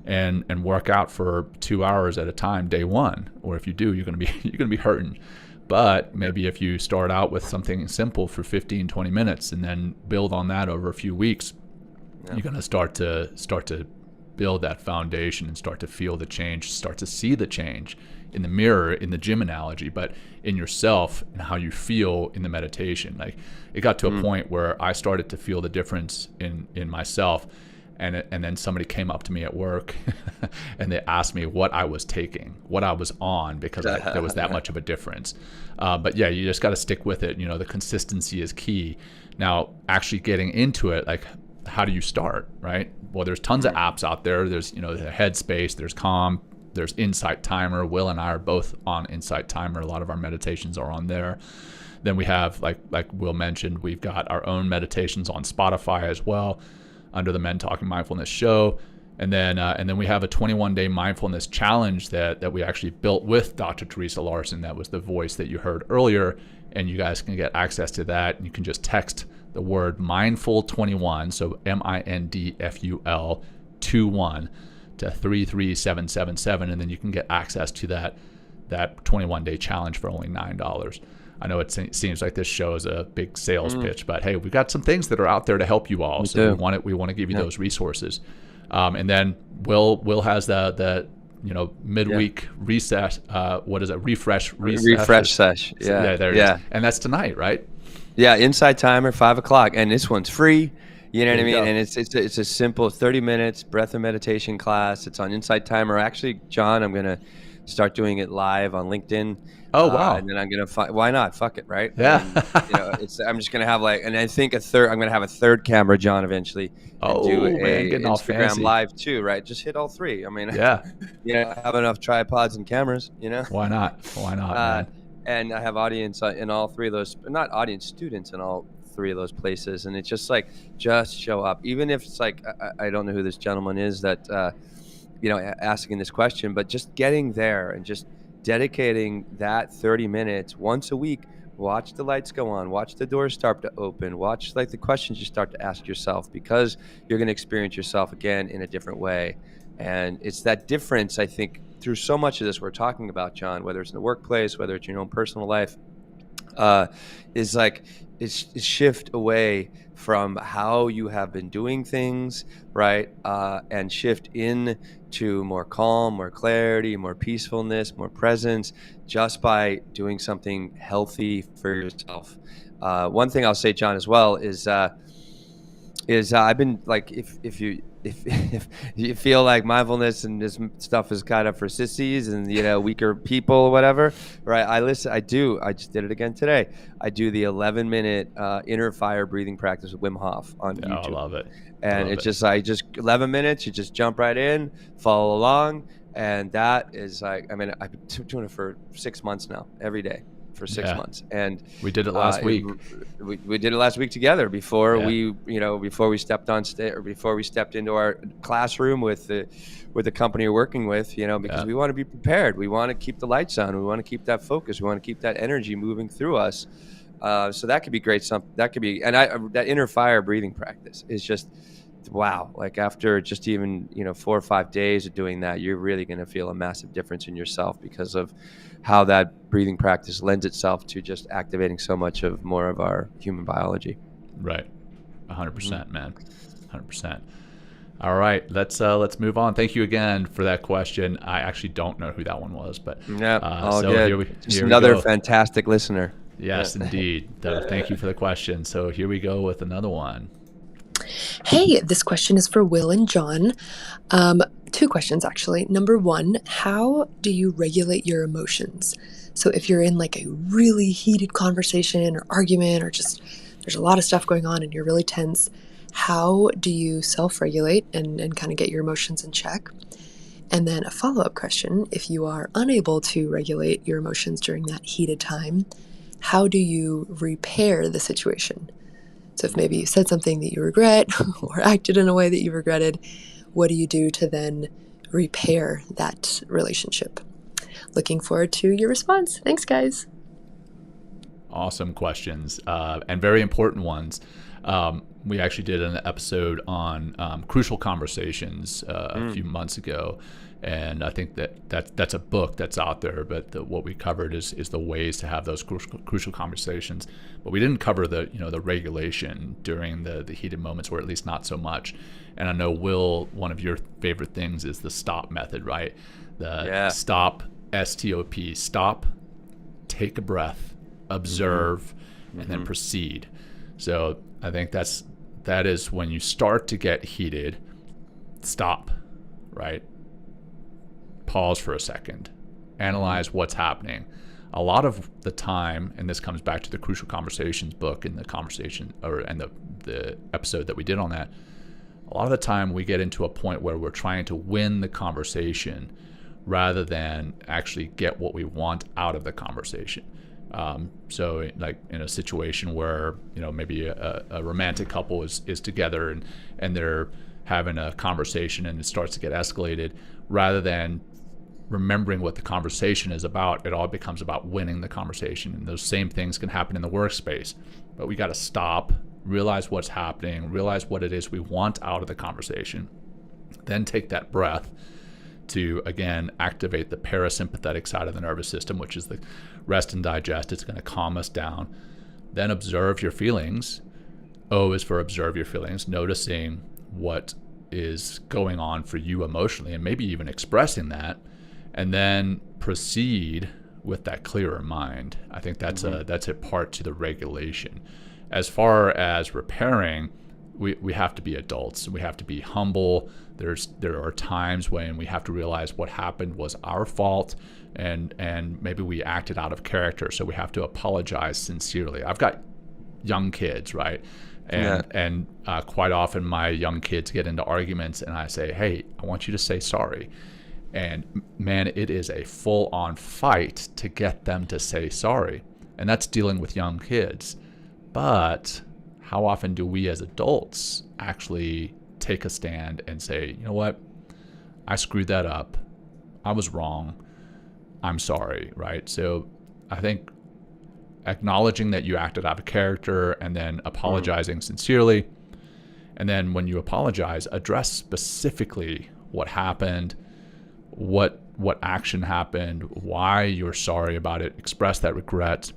and work out for 2 hours at a time day one, or if you do, you're going to be hurting. But maybe if you start out with something simple for 15, 20 minutes, and then build on that over a few weeks, you're going to start to build that foundation and start to feel the change, start to see the change in the mirror, in the gym analogy, but in yourself and how you feel in the meditation. Like, it got to a point where I started to feel the difference in myself. And then somebody came up to me at work and they asked me what I was taking, what I was on, because there was that much of a difference. But yeah, you just got to stick with it. The consistency is key. Now, actually getting into it, like, how do you start, right? Well, there's tons of apps out there. There's, the Headspace, there's Calm, there's Insight Timer. Will and I are both on Insight Timer. A lot of our meditations are on there. Then we have, like Will mentioned, we've got our own meditations on Spotify as well, under the Men Talking Mindfulness show. And then we have a 21-day mindfulness challenge that we actually built with Dr. Teresa Larson. That was the voice that you heard earlier. And you guys can get access to that. And you can just text the word mindful21, so MINDFUL 21 to 33777. And then you can get access to that 21-day challenge for only $9. I know it seems like this show is a big sales pitch, but hey, we've got some things that are out there to help you all. We want to give you those resources. And then Will has the midweek reset. What is it? Refresh sesh. Yeah, there it is. And that's tonight, right? Yeah, Inside Timer, 5:00, and this one's free. You know what I mean? And it's a simple 30 minutes breath and meditation class. It's on Inside Timer. Actually, John, I'm gonna start doing it live on LinkedIn. Oh, wow. And then I'm gonna why not? Fuck it, right? Yeah. And, I'm just gonna have and I think I'm gonna have a third camera, John, eventually. And do getting Instagram all fancy. live too, right? Just hit all three. I mean, yeah. I have enough tripods and cameras. Why not? Man? And I have audience in all three of those, not audience, students in all three of those places. And it's just just show up, even if it's I don't know who this gentleman is that asking this question, but just getting there and just dedicating that 30 minutes once a week. Watch the lights go on, watch the doors start to open, watch the questions you start to ask yourself, because you're going to experience yourself again in a different way. And it's that difference, I think, through so much of this we're talking about, John, whether it's in the workplace, whether it's your own personal life, is shift away from how you have been doing things, right? And shift in to more calm, more clarity, more peacefulness, more presence, just by doing something healthy for yourself. One thing I'll say, John, as well is I've been if you feel like mindfulness and this stuff is kind of for sissies and weaker people or whatever, right? I just did it again today. I do the 11-minute inner fire breathing practice with Wim Hof on YouTube. I love it. And it's just 11 minutes, you just jump right in, follow along, and that is I've been doing it for 6 months now, every day for 6 months. And we did it last week. We did it last week together before before we stepped on stage, or before we stepped into our classroom with the company we're working with, because we want to be prepared. We want to keep the lights on. We want to keep that focus. We want to keep that energy moving through us. So that could be great. That inner fire breathing practice is just, wow. After just even 4 or 5 days of doing that, you're really going to feel a massive difference in yourself, because of how that breathing practice lends itself to just activating so much of more of our human biology. Right. 100%, man. 100%. All right, let's move on. Thank you again for that question. I actually don't know who that one was, but all good. Just another fantastic listener. Yes, indeed. Thank you for the question. So here we go with another one. Hey, this question is for Will and John. 2 questions, actually. Number 1, how do you regulate your emotions? So if you're in a really heated conversation or argument, or just there's a lot of stuff going on and you're really tense, how do you self-regulate and kind of get your emotions in check? And then a follow-up question, if you are unable to regulate your emotions during that heated time, how do you repair the situation? So if maybe you said something that you regret or acted in a way that you regretted, what do you do to then repair that relationship? Looking forward to your response. Thanks, guys. Awesome questions, and very important ones. We actually did an episode on crucial conversations a few months ago, and I think that's a book that's out there. But what we covered is the ways to have those crucial conversations. But we didn't cover the regulation during the heated moments, or at least not so much. And I know, Will, one of your favorite things is the stop method, right? Stop, STOP, stop, take a breath, observe, and then proceed. So I think that is when you start to get heated, stop, right? Pause for a second, analyze what's happening. A lot of the time, and this comes back to the Crucial Conversations book and the conversation and the episode that we did on that, a lot of the time we get into a point where we're trying to win the conversation rather than actually get what we want out of the conversation. So like in a situation where, maybe a romantic couple is together and they're having a conversation and it starts to get escalated, rather than remembering what the conversation is about, it all becomes about winning the conversation. And those same things can happen in the workspace. But we got to stop, realize what's happening, realize what it is we want out of the conversation, then take that breath to, again, activate the parasympathetic side of the nervous system, which is the rest and digest. It's going to calm us down. Then observe your feelings. O is for observe your feelings, noticing what is going on for you emotionally and maybe even expressing that, and then proceed with that clearer mind. I think that's a part to the regulation. As far as repairing, we have to be adults. We have to be humble. There are times when we have to realize what happened was our fault, and maybe we acted out of character. So we have to apologize sincerely. I've got young kids, right? And quite often my young kids get into arguments, and I say, "Hey, I want you to say sorry." And man, it is a full-on fight to get them to say sorry, and that's dealing with young kids. But how often do we as adults actually take a stand and say, you know what, I screwed that up, I was wrong, I'm sorry, right? So I think acknowledging that you acted out of character and then apologizing sincerely, and then when you apologize, address specifically what happened, what action happened, why you're sorry about it, express that regret,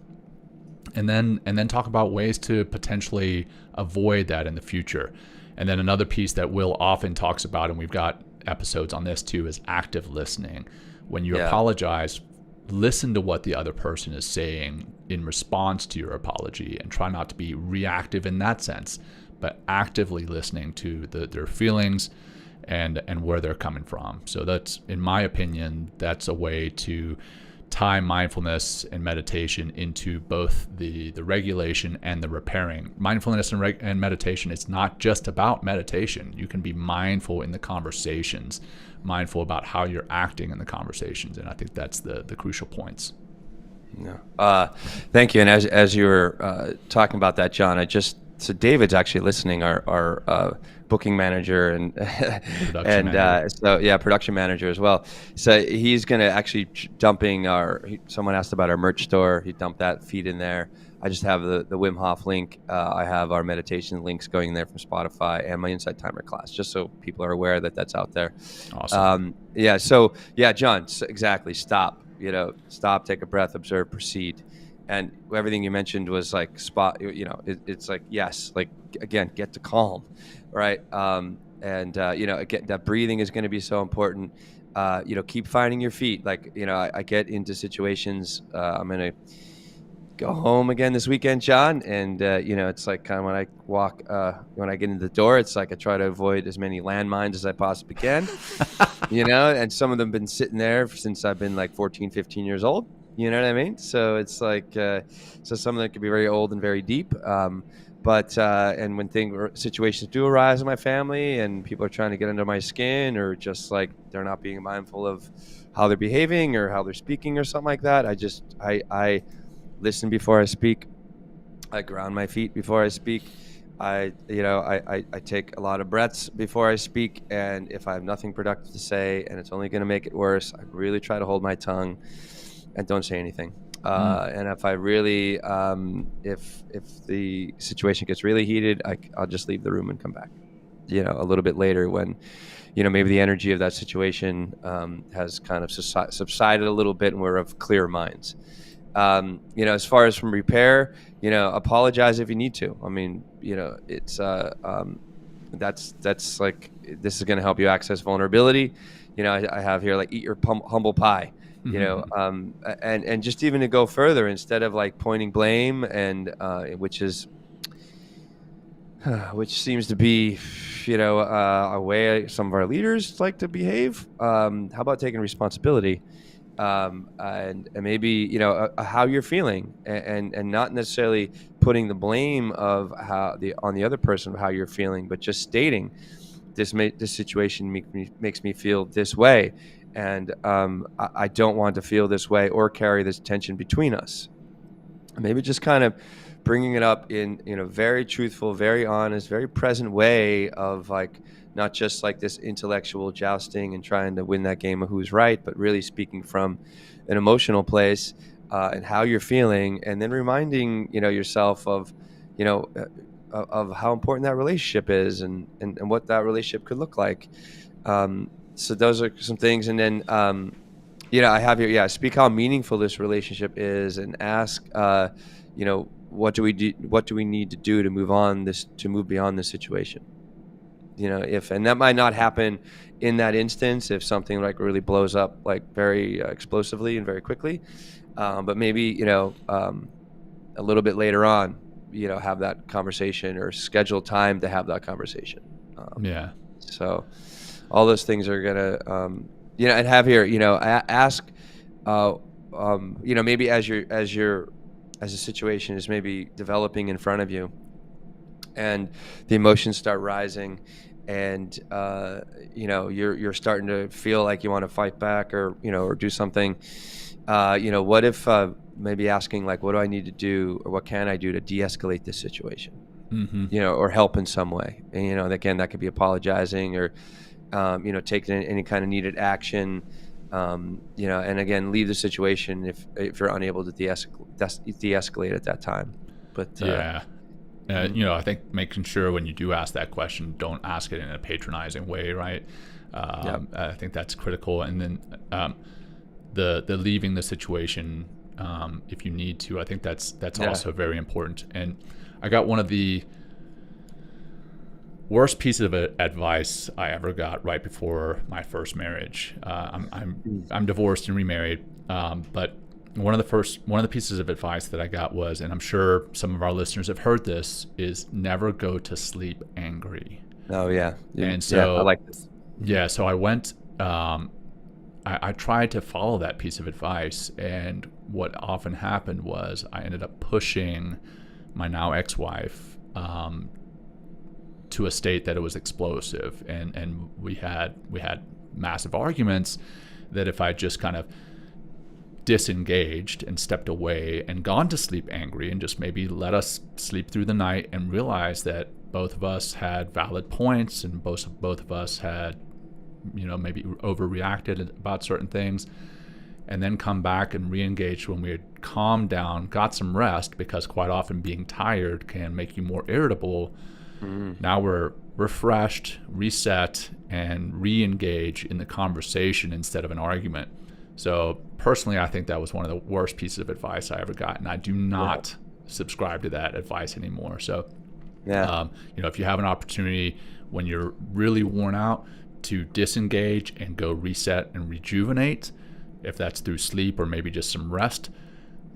and then talk about ways to potentially avoid that in the future. And then another piece that Will often talks about, and we've got episodes on this too, is active listening. When you apologize, listen to what the other person is saying in response to your apology, and try not to be reactive in that sense, but actively listening to their feelings and where they're coming from. So that's, in my opinion, that's a way to tie mindfulness and meditation into both the regulation and the repairing. Mindfulness and meditation, it's not just about meditation. You can be mindful in the conversations, mindful about how you're acting in the conversations, and I think that's the crucial points. Yeah. Thank you. And as you were talking about that, John, so David's actually listening, our booking manager and production manager as well. So he's going to actually dumping someone asked about our merch store. He dumped that feed in there. I just have the Wim Hof link. I have our meditation links going there from Spotify and my Insight Timer class, just so people are aware that that's out there. Awesome. John, exactly. Stop, take a breath, observe, proceed. And everything you mentioned was like it's like, yes, like, again, get to calm, right? Again, that breathing is going to be so important. Keep finding your feet. Like, I get into situations, I'm going to go home again this weekend, John. And, it's like kind of when I walk, when I get into the door, it's like I try to avoid as many landmines as I possibly can, and some of them have been sitting there since I've been like 14, 15 years old. You know what I mean? So it's like, so some of them could be very old and very deep. And when situations do arise in my family and people are trying to get under my skin, or just like they're not being mindful of how they're behaving or how they're speaking or something like that, I listen before I speak. I ground my feet before I speak. I take a lot of breaths before I speak. And if I have nothing productive to say and it's only going to make it worse, I really try to hold my tongue and don't say anything. And if I really, if the situation gets really heated, I'll just leave the room and come back, a little bit later when, maybe the energy of that situation has kind of subsided a little bit and we're of clear minds. As far as from repair, apologize if you need to. I mean, it's that's like, this is going to help you access vulnerability. I have here, like, eat your humble pie. And just even to go further, instead of like pointing blame and which seems to be, a way some of our leaders like to behave. How about taking responsibility, and maybe how you're feeling, and not necessarily putting the blame of on the other person of how you're feeling, but just stating this situation makes me feel this way, and I don't want to feel this way or carry this tension between us. Maybe just kind of bringing it up in a very truthful, very honest, very present way of like not just like this intellectual jousting and trying to win that game of who's right, but really speaking from an emotional place, and how you're feeling, and then reminding yourself of of how important that relationship is, and what that relationship could look like. So those are some things, and then I have here, speak how meaningful this relationship is, and ask, what do we need to do to move beyond this situation? And that might not happen in that instance if something like really blows up like very explosively and very quickly, but maybe a little bit later on, have that conversation or schedule time to have that conversation. So all those things are gonna and have here, ask, maybe as a situation is maybe developing in front of you, and the emotions start rising, and you're starting to feel like you want to fight back, or do something. What if maybe asking like, what do I need to do, or what can I do to de-escalate this situation? Or help in some way. And again, that could be apologizing, or taking any kind of needed action. And again, leave the situation if you're unable to de-escalate at that time. But I think making sure when you do ask that question, don't ask it in a patronizing way, right? I think that's critical. And then the leaving the situation, if you need to, I think that's also very important. And I got one of the worst piece of advice I ever got right before my first marriage. I'm divorced and remarried, but one of the pieces of advice that I got was, and I'm sure some of our listeners have heard this, is never go to sleep angry. Oh yeah. And so I like this. Yeah, so I went. I tried to follow that piece of advice, and what often happened was I ended up pushing my now ex-wife to a state that it was explosive, and we had massive arguments that if I just kind of disengaged and stepped away and gone to sleep angry and just maybe let us sleep through the night and realize that both of us had valid points and both of us had maybe overreacted about certain things, and then come back and re-engage when we had calmed down, got some rest, because quite often being tired can make you more irritable. Now we're refreshed, reset, and re-engage in the conversation instead of an argument. So personally, I think that was one of the worst pieces of advice I ever got, and I do not subscribe to that advice anymore. So, if you have an opportunity when you're really worn out to disengage and go reset and rejuvenate, if that's through sleep or maybe just some rest,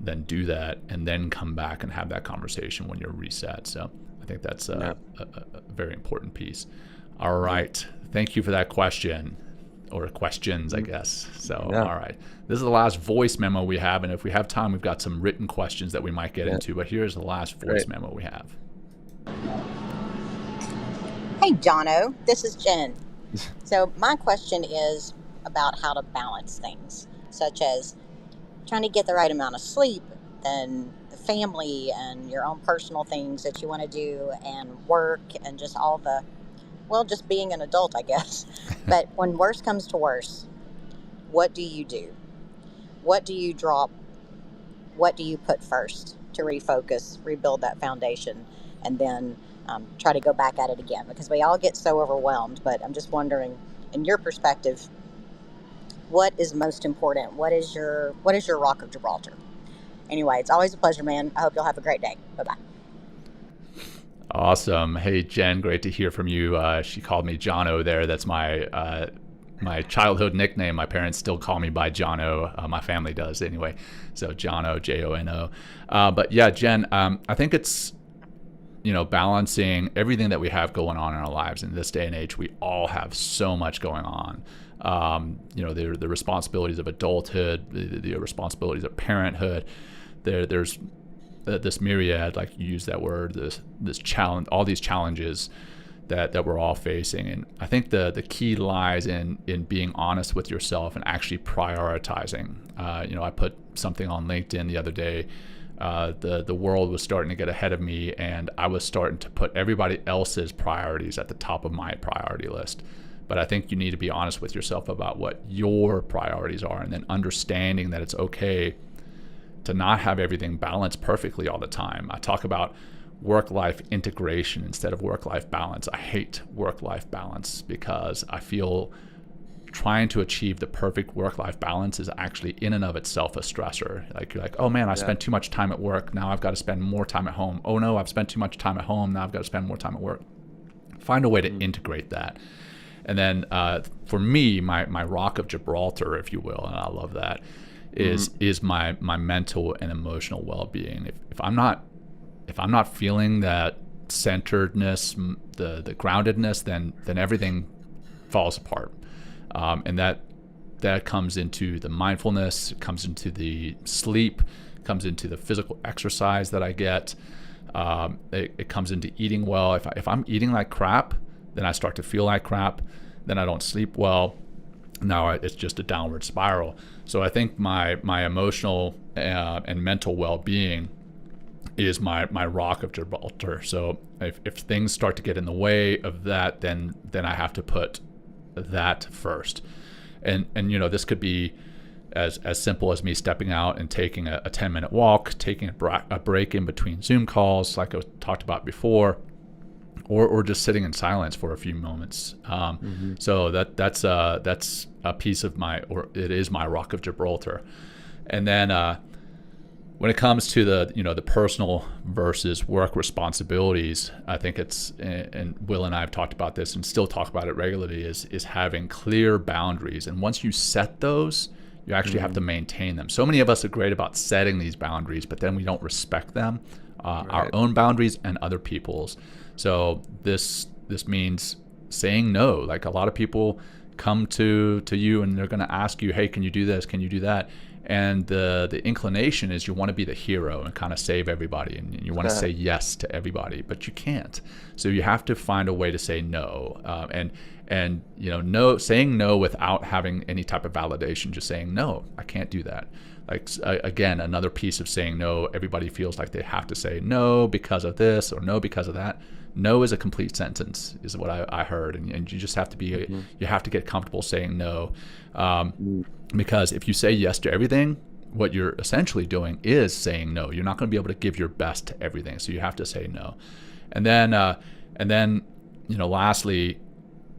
then do that, and then come back and have that conversation when you're reset. So I think that's a very important piece. All right. Thank you for that question, or questions, I guess. So, all right. This is the last voice memo we have, and if we have time, we've got some written questions that we might get into, but here's the last voice memo we have. Hey, Jono. This is Jen. So my question is about how to balance things, such as trying to get the right amount of sleep, then the family and your own personal things that you want to do, and work, and just all just being an adult, I guess. But when worse comes to worse, what do you do? What do you drop? What do you put first to refocus, rebuild that foundation, and then try to go back at it again? Because we all get so overwhelmed, but I'm just wondering, in your perspective, what is most important? What is your rock of Gibraltar? Anyway, it's always a pleasure, man. I hope you'll have a great day. Bye-bye. Awesome. Hey, Jen, great to hear from you. She called me Jono there. That's my my childhood nickname. My parents still call me by Jono. My family does anyway. So Jono, Jono. But yeah, Jen, I think it's, balancing everything that we have going on in our lives in this day and age. We all have so much going on. The responsibilities of adulthood, the responsibilities of parenthood. There's this myriad, like you use that word, this challenge, all these challenges that we're all facing. And I think the key lies in being honest with yourself and actually prioritizing. I put something on LinkedIn the other day. The world was starting to get ahead of me, and I was starting to put everybody else's priorities at the top of my priority list. But I think you need to be honest with yourself about what your priorities are, and then understanding that it's okay to not have everything balanced perfectly all the time. I talk about work-life integration instead of work-life balance. I hate work-life balance because I feel trying to achieve the perfect work-life balance is actually in and of itself a stressor. Like, you're like, oh man, I spent too much time at work. Now I've got to spend more time at home. Oh no, I've spent too much time at home. Now I've got to spend more time at work. Find a way to integrate that. And then for me, my rock of Gibraltar, if you will, and I love that, is my mental and emotional well-being. If I'm not feeling that centeredness, the groundedness, then everything falls apart. And that comes into the mindfulness, it comes into the sleep, it comes into the physical exercise that I get. It comes into eating well. If I'm eating like crap, then I start to feel like crap. Then I don't sleep well. Now it's just a downward spiral. So I think my emotional and mental well-being is my rock of Gibraltar. So if things start to get in the way of that, then I have to put that first. And this could be as simple as me stepping out and taking a 10-minute walk, taking a break in between Zoom calls, like I talked about before, or just sitting in silence for a few moments. So that's a piece of it is my rock of Gibraltar. And then when it comes to the personal versus work responsibilities, I think it's, and Will and I have talked about this and still talk about it regularly, is having clear boundaries. And once you set those, you actually have to maintain them. So many of us are great about setting these boundaries, but then we don't respect them, our own boundaries and other people's. So this means saying no. Like, a lot of people come to you and they're going to ask you, hey, can you do this? Can you do that? And the inclination is you want to be the hero and kind of save everybody, and you want to say yes to everybody, but you can't. So you have to find a way to say no, and no, saying no without having any type of validation, just saying no, I can't do that. Like, again, another piece of saying no, everybody feels like they have to say no because of this or no because of that. No is a complete sentence, is what I heard, and you just have to be you have to get comfortable saying no, because if you say yes to everything, what you're essentially doing is saying no. You're not going to be able to give your best to everything, so you have to say no. And then lastly,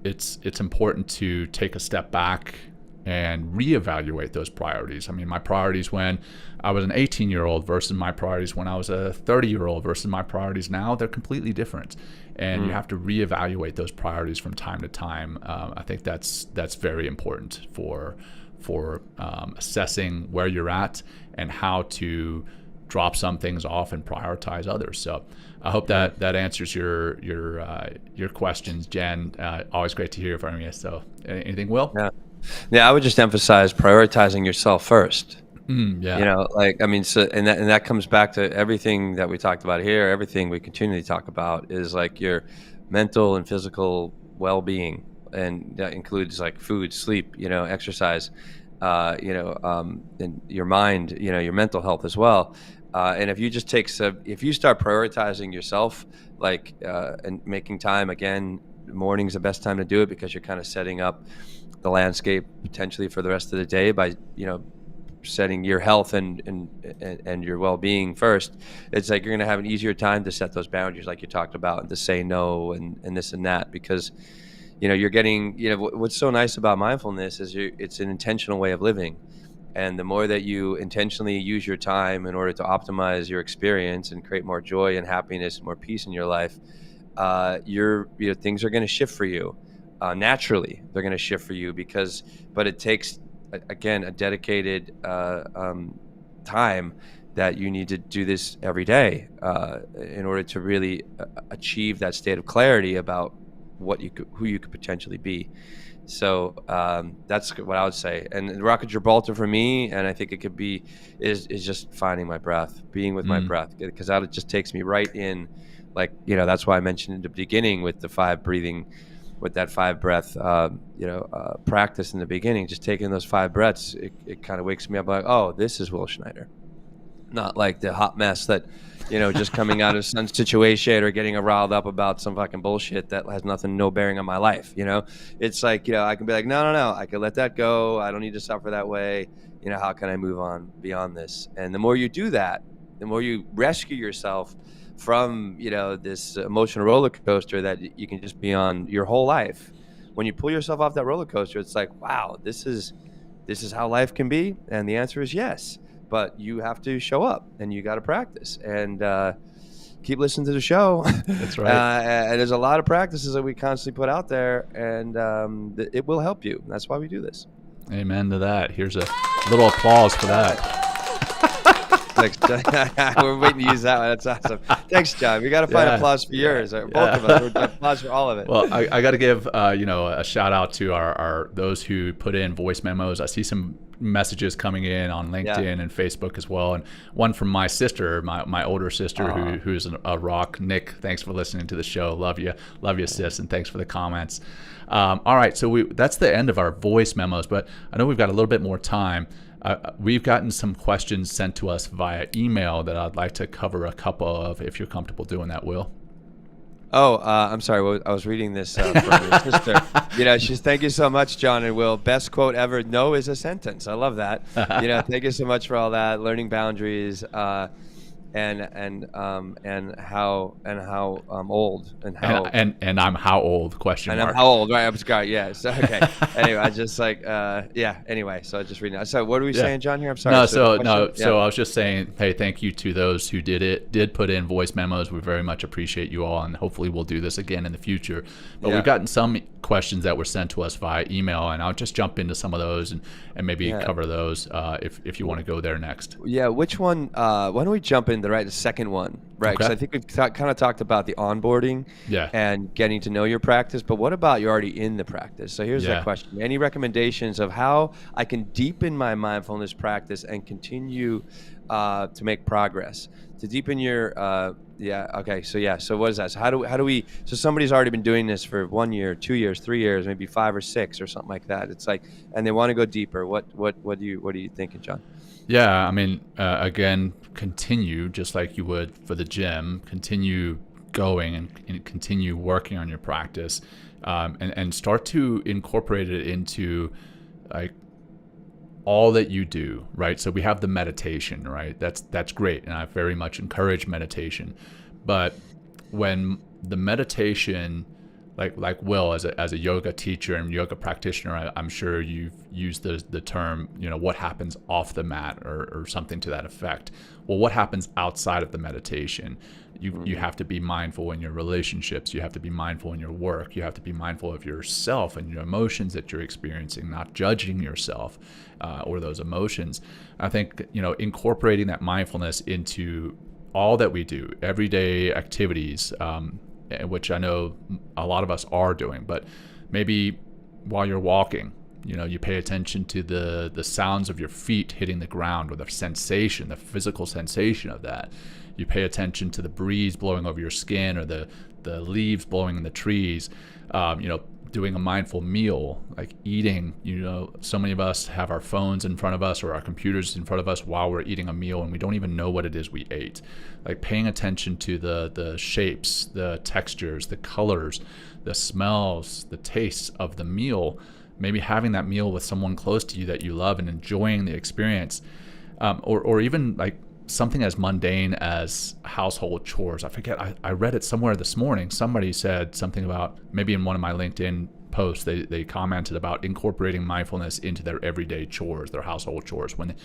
it's important to take a step back and reevaluate those priorities. I mean, my priorities when I was an 18-year-old versus my priorities when I was a 30-year-old versus my priorities now, they're completely different. And you have to reevaluate those priorities from time to time. I think that's very important for assessing where you're at and how to drop some things off and prioritize others. So I hope that answers your questions, Jen. Always great to hear from you. So anything, Will? Yeah, I would just emphasize prioritizing yourself first. And that comes back to everything that we talked about here. Everything we continually talk about is like your mental and physical well-being, and that includes like food, sleep, exercise, and your mind, your mental health as well. And if you just if you start prioritizing yourself, and making time, again, morning's the best time to do it because you're kind of setting up the landscape potentially for the rest of the day by setting your health and your well-being first. It's like you're going to have an easier time to set those boundaries like you talked about, and to say no and this and that, because you're getting, what's so nice about mindfulness is it's an intentional way of living. And the more that you intentionally use your time in order to optimize your experience and create more joy and happiness and more peace in your life, things are going to shift for you. naturally they're going to shift for you but it takes, again, a dedicated time that you need to do this every day in order to really achieve that state of clarity about who you could potentially be. So that's what I would say. And the Rock of Gibraltar for me, and I think it could be, is just finding my breath, being with my breath, because that just takes me right in. Like, that's why I mentioned in the beginning with the 5 breathing, with that 5 breath, practice in the beginning, just taking those 5 breaths, it kind of wakes me up like, oh, this is Will Schneider. Not like the hot mess that, just coming out of some situation or getting riled up about some fucking bullshit that has no bearing on my life. It's like, I can be like, no, I can let that go. I don't need to suffer that way. How can I move on beyond this? And the more you do that, the more you rescue yourself from, this emotional roller coaster that you can just be on your whole life. When you pull yourself off that roller coaster, it's like, wow, this is how life can be. And the answer is yes. But you have to show up and you got to practice and keep listening to the show. That's right. And there's a lot of practices that we constantly put out there, and it will help you. That's why we do this. Amen to that. Here's a little applause for that. We're waiting to use that one. That's awesome. Thanks, John. We got to find applause for yours. Both of us. Applause for all of it. Well, I got to give a shout out to our those who put in voice memos. I see some messages coming in on LinkedIn and Facebook as well, and one from my sister, my older sister, who's a rock. Nick, thanks for listening to the show. Love you, sis, and thanks for the comments. All right, so that's the end of our voice memos, but I know we've got a little bit more time. We've gotten some questions sent to us via email that I'd like to cover a couple of, if you're comfortable doing that, Will. Oh, I'm sorry. I was reading this from your sister. She's, thank you so much, Jon and Will. Best quote ever. No is a sentence. I love that. Thank you so much for all that. Learning boundaries, and how old and how and I'm how old? Question and mark. I'm how old? Right. I'm Scott. Yes. Okay. Anyway, I just Anyway, so I just reading that. So what are we saying, John? Here, I'm sorry. So I was just saying, hey, thank you to those who did put in voice memos. We very much appreciate you all, and hopefully we'll do this again in the future. But we've gotten some questions that were sent to us via email, and I'll just jump into some of those and maybe cover those if you want to go there next. Yeah. Which one? Why don't we jump into the second one? Right. Because I think we've kind of talked about the onboarding and getting to know your practice. But what about you're already in the practice? So here's that question. Any recommendations of how I can deepen my mindfulness practice and continue to make progress? To deepen your So what is that? So how do we? So somebody's already been doing this for 1 year, 2 years, 3 years, maybe 5 or 6 or something like that. It's like, and they want to go deeper. What are you thinking, John? Yeah, I mean, again, continue just like you would for the gym. Continue going and continue working on your practice, and start to incorporate it into like all that you do, right? So we have the meditation, right? That's great, and I very much encourage meditation. But when the meditation, like Will, as a yoga teacher and yoga practitioner, I'm sure you've used the term, what happens off the mat or something to that effect. Well, what happens outside of the meditation? You have to be mindful in your relationships. You have to be mindful in your work. You have to be mindful of yourself and your emotions that you're experiencing, not judging yourself or those emotions. I think, incorporating that mindfulness into all that we do, everyday activities, which I know a lot of us are doing, but maybe while you're walking, you pay attention to the sounds of your feet hitting the ground, or the sensation, the physical sensation of that. You pay attention to the breeze blowing over your skin, or the leaves blowing in the trees. Doing a mindful meal, like eating. So many of us have our phones in front of us or our computers in front of us while we're eating a meal, and we don't even know what it is we ate. Like paying attention to the shapes, the textures, the colors, the smells, the tastes of the meal. Maybe having that meal with someone close to you that you love and enjoying the experience, or even like something as mundane as household chores. I forget, I read it somewhere this morning. Somebody said something about, maybe in one of my LinkedIn posts, they commented about incorporating mindfulness into their everyday chores, their household chores, when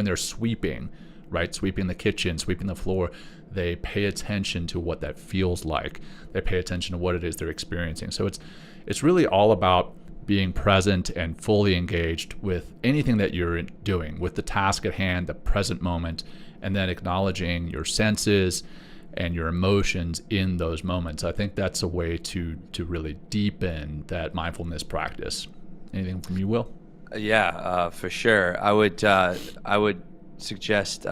they're sweeping, right? Sweeping the kitchen, sweeping the floor. They pay attention to what that feels like. They pay attention to what it is they're experiencing. So it's really all about being present and fully engaged with anything that you're doing, with the task at hand, the present moment, and then acknowledging your senses and your emotions in those moments. I think that's a way to really deepen that mindfulness practice. Anything from you, Will? Yeah, for sure. I would suggest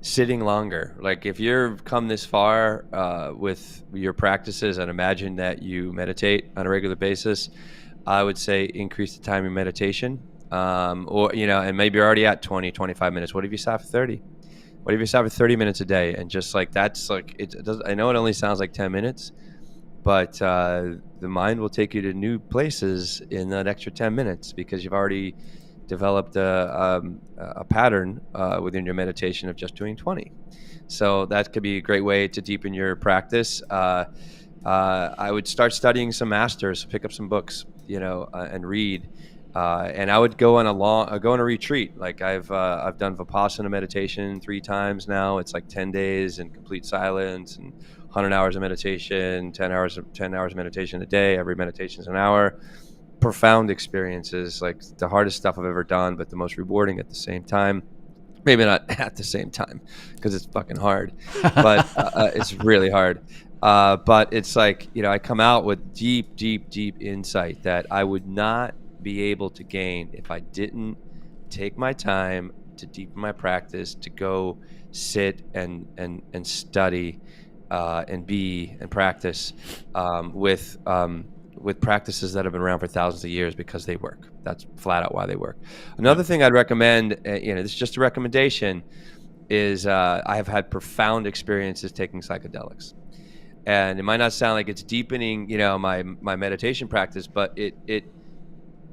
sitting longer. Like if you've come this far with your practices and imagine that you meditate on a regular basis, I would say increase the time in meditation. Or, and maybe you're already at 20, 25 minutes. What if you start for 30? What if you start for 30 minutes a day? And just like, that's like, I know it only sounds like 10 minutes, but the mind will take you to new places in that extra 10 minutes because you've already developed a pattern within your meditation of just doing 20. So that could be a great way to deepen your practice. I would start studying some masters, pick up some books, and read. And I would go on a retreat. Like I've done Vipassana meditation 3 times now. It's like 10 days in complete silence and 100 hours of meditation, 10 hours of meditation a day. Every meditation is an hour. Profound experiences, like the hardest stuff I've ever done, but the most rewarding at the same time. Maybe not at the same time because it's fucking hard, but it's really hard. But it's like, I come out with deep, deep, deep insight that I would not be able to gain if I didn't take my time to deepen my practice, to go sit and study and practice with practices that have been around for thousands of years because they work. That's flat out why they work. Another thing I'd recommend, this is just a recommendation, is I have had profound experiences taking psychedelics. And it might not sound like it's deepening, my meditation practice, but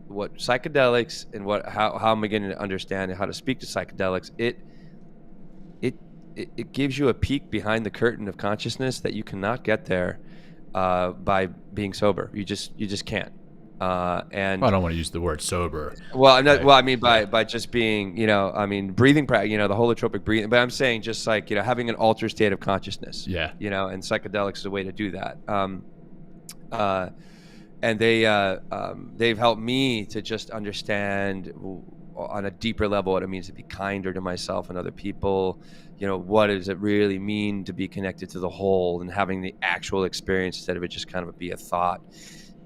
what psychedelics and how I'm beginning to understand how to speak to psychedelics, it gives you a peek behind the curtain of consciousness that you cannot get there by being sober. You just can't. And I don't want to use the word sober. Well, I'm not. Right. Well, I mean by just being, breathing practice, the holotropic breathing. But I'm saying just like, having an altered state of consciousness. Yeah. And psychedelics is a way to do that. And they've helped me to just understand on a deeper level what it means to be kinder to myself and other people. What does it really mean to be connected to the whole and having the actual experience instead of it just kind of be a thought.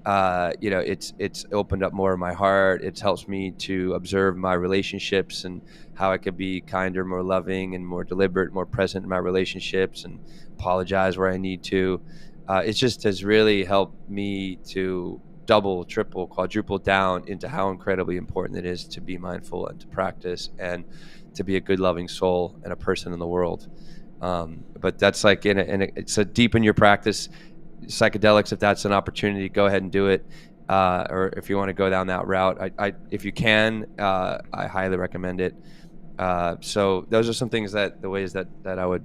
It's opened up more of my heart. It helps me to observe my relationships and how I could be kinder, more loving, and more deliberate, more present in my relationships, and apologize where I need to. It just has really helped me to double, triple, quadruple down into how incredibly important it is to be mindful and to practice and to be a good, loving soul and a person in the world. But that's like, it's a deepen your practice. Psychedelics, if that's an opportunity, go ahead and do it. Or if you want to go down that route, if you can, I highly recommend it. So those are some things the ways that I would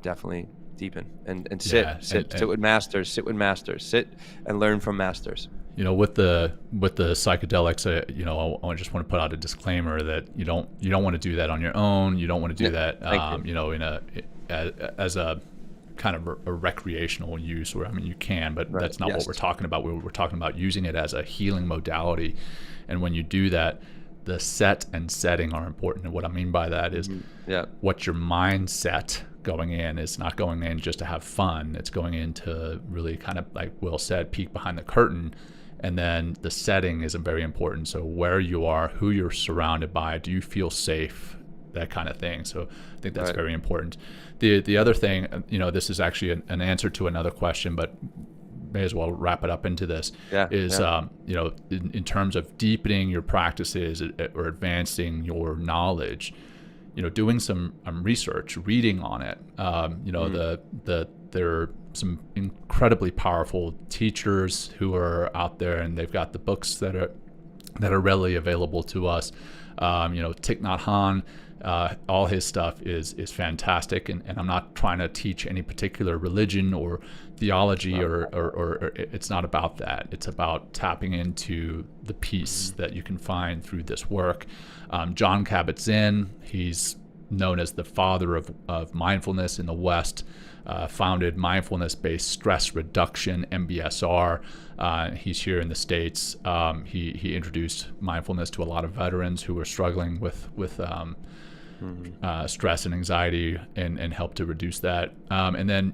definitay deepen and sit with masters, sit and learn from masters. With the psychedelics, I just want to put out a disclaimer that you don't want to do that on your own. You don't want to do that, as a kind of a recreational use, where you can, but right. That's not what we're talking about. We're talking about using it as a healing modality, and when you do that, the set and setting are important. And what I mean by that is, what your mindset going in is not going in just to have fun. It's going in to really kind of, like Will said, peek behind the curtain. And then the setting is very important. So where you are, who you're surrounded by, do you feel safe, that kind of thing. So I think that's very important. The other thing, this is actually an answer to another question, but may as well wrap it up into this, in terms of deepening your practices or advancing your knowledge, doing some research, reading on it. There are some incredibly powerful teachers who are out there, and they've got the books that are readily available to us. Thich Nhat Hanh, all his stuff is fantastic, and I'm not trying to teach any particular religion or theology or it's not about that. It's about tapping into the peace that you can find through this work. Jon Kabat-Zinn, he's known as the father of mindfulness in the West, founded mindfulness-based stress reduction, MBSR. He's here in the States. He introduced mindfulness to a lot of veterans who were struggling with stress and anxiety, and helped to reduce that. And then,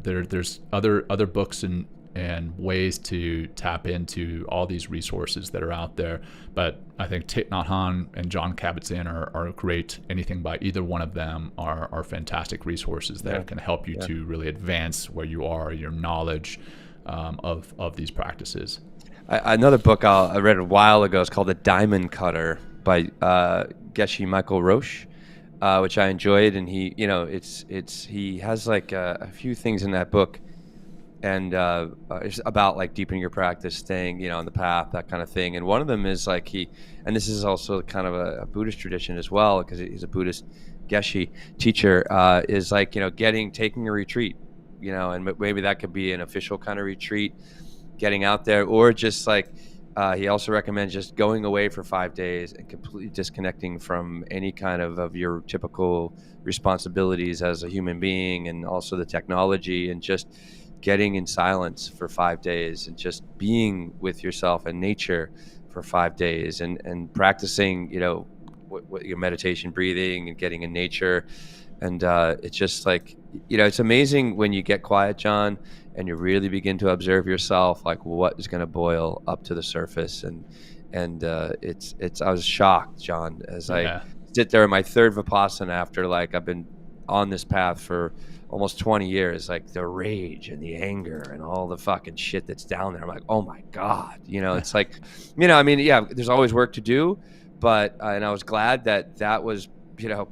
there's other books and ways to tap into all these resources that are out there. But I think Thich Nhat Hanh and Jon Kabat-Zinn are great. Anything by either one of them are fantastic resources that can help you to really advance where you are, your knowledge of these practices. Another book I read a while ago is called The Diamond Cutter by Geshe Michael Roche, which I enjoyed. And he, he has like a few things in that book, and it's about like deepening your practice, staying, on the path, that kind of thing. And one of them is like and this is also kind of a Buddhist tradition as well, because he's a Buddhist Geshe teacher, is like, taking a retreat, and maybe that could be an official kind of retreat, getting out there, or just like, he also recommends just going away for 5 days and completely disconnecting from any kind of your typical responsibilities as a human being, and also the technology, and just getting in silence for 5 days and just being with yourself and nature for 5 days, and practicing, what your meditation, breathing, and getting in nature. And it's just like, it's amazing when you get quiet, John, and you really begin to observe yourself, like what is going to boil up to the surface. And I was shocked, John, as I sit there in my third Vipassana after, like, I've been on this path for almost 20 years, like the rage and the anger and all the fucking shit that's down there. I'm like, oh my God, it's like, there's always work to do, but, and I was glad that was,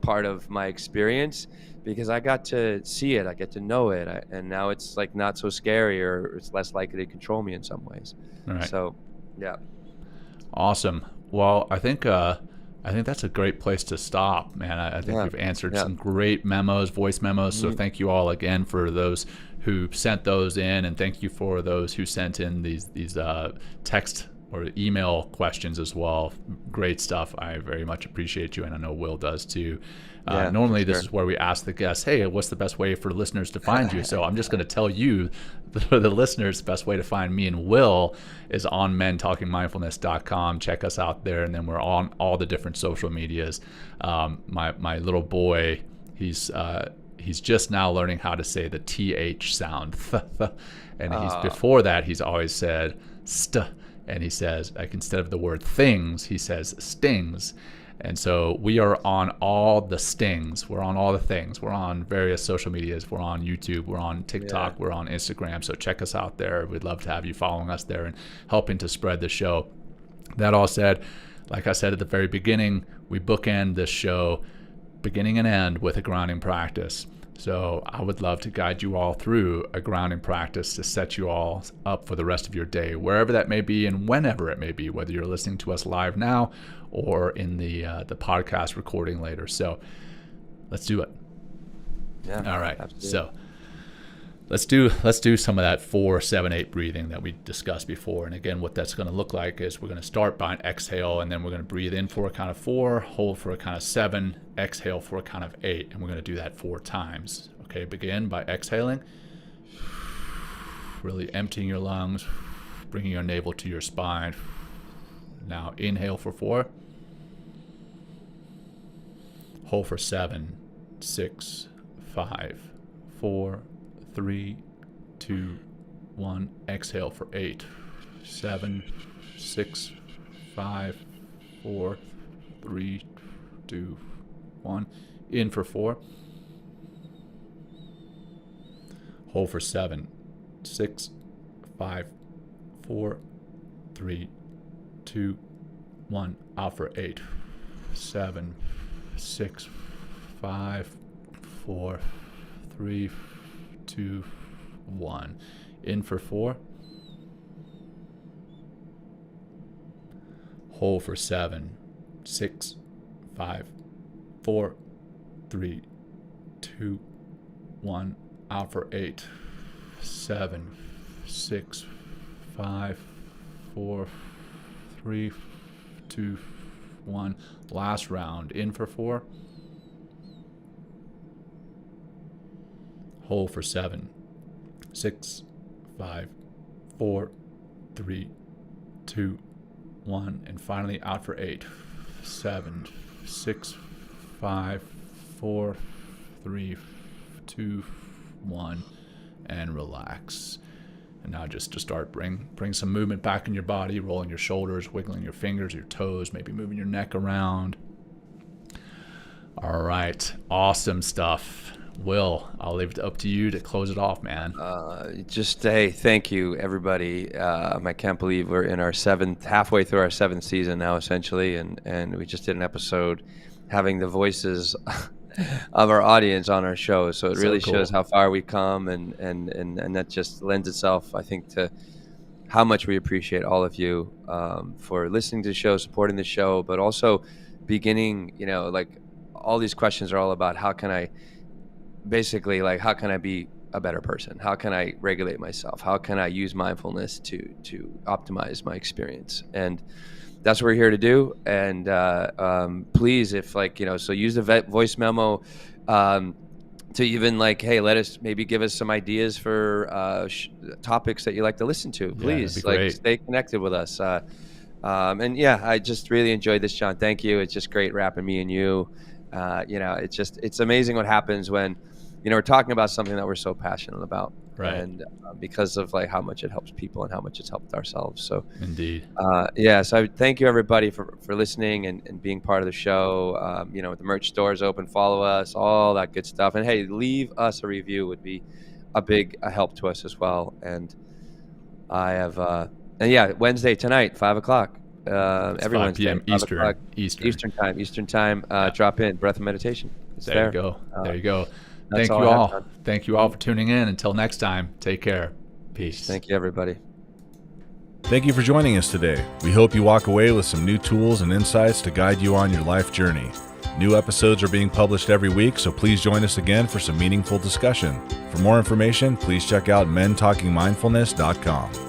part of my experience, because I got to see it, I get to know it, and now it's like not so scary, or it's less likely to control me in some ways. Right. So, yeah. Awesome. Well, I think that's a great place to stop, man. I think we've answered some great voice memos. So thank you all again for those who sent those in, and thank you for those who sent in these text or email questions as well. Great stuff. I very much appreciate you, and I know Will does too. Normally this is where we ask the guests, hey, what's the best way for listeners to find you? So I'm just going to tell you, the listeners, the best way to find me and Will is on mentalkingmindfulness.com. Check us out there, and then we're on all the different social medias. My little boy, he's just now learning how to say the TH sound. And before that, he's always said st, and he says, like, instead of the word things, he says stings. And so we are on all the stings. We're on all the things. We're on various social medias. We're on YouTube. We're on TikTok. We're on Instagram. So check us out there. We'd love to have you following us there and helping to spread the show. That all said, like I said at the very beginning, we bookend this show, beginning and end, with a grounding practice. So I would love to guide you all through a grounding practice to set you all up for the rest of your day, wherever that may be and whenever it may be, whether you're listening to us live now or in the podcast recording later. So let's do it. Yeah. All right. Absolutely. So let's do some of that 4-7-8 breathing that we discussed before. And again, what that's going to look like is we're going to start by an exhale, and then we're going to breathe in for a count of 4, hold for a count of 7, exhale for a count of 8, and we're going to do that 4 times. Okay, begin by exhaling, really emptying your lungs, bringing your navel to your spine. Now inhale for 4, hold for 7, 6, 5, 4, 3, 2, 1. Exhale for 8, 7, 6, 5, 4, 3, 2, 1. In for 4. Hold for 7, 6, 5, 4, 3, 2, 1. Out for 8, 7, 6, 5, 4, 3, 2, 1. In for 4. Hold for 7, 6, 5, 4, 3, 2, 1. Out for 8, 7, 6, 5, 4, 3, 2, 1. Last round. In for 4. Hold for 7, 6, 5, 4, 3, 2, 1. And finally out for 8, 7, 6, 5, 4, 3, 2, 1. And relax. And now just to start, bring some movement back in your body, rolling your shoulders, wiggling your fingers, your toes, maybe moving your neck around. All right. Awesome stuff. Will, I'll leave it up to you to close it off, man. Hey, thank you, everybody. I can't believe we're in our halfway through our 7th season now, essentially, and we just did an episode having the voices of our audience on our show. So it really shows how far we've come, and that just lends itself, I think, to how much we appreciate all of you for listening to the show, supporting the show, but also beginning, like all these questions are all about how can I be a better person? How can I regulate myself? How can I use mindfulness to optimize my experience? And that's what we're here to do. And please, if so use the voice memo to even give us some ideas for topics that you like to listen to. Please, stay connected with us. I just really enjoyed this, John. Thank you. It's just great rapping me and you. It's amazing what happens when we're talking about something that we're so passionate about, right? And because of how much it helps people and how much it's helped ourselves. So indeed, so I thank you, everybody, for listening and being part of the show. The merch store is open, follow us, all that good stuff, and hey, leave us a review would be a big help to us as well. And I have Wednesday tonight, 5:00. Every 5 Wednesday, p.m. Eastern time. Drop in Breath of Meditation. There you go. There you go. Thank you all. Thank you all for tuning in. Until next time, take care. Peace. Thank you, everybody. Thank you for joining us today. We hope you walk away with some new tools and insights to guide you on your life journey. New episodes are being published every week, so please join us again for some meaningful discussion. For more information, please check out mentalkingmindfulness.com.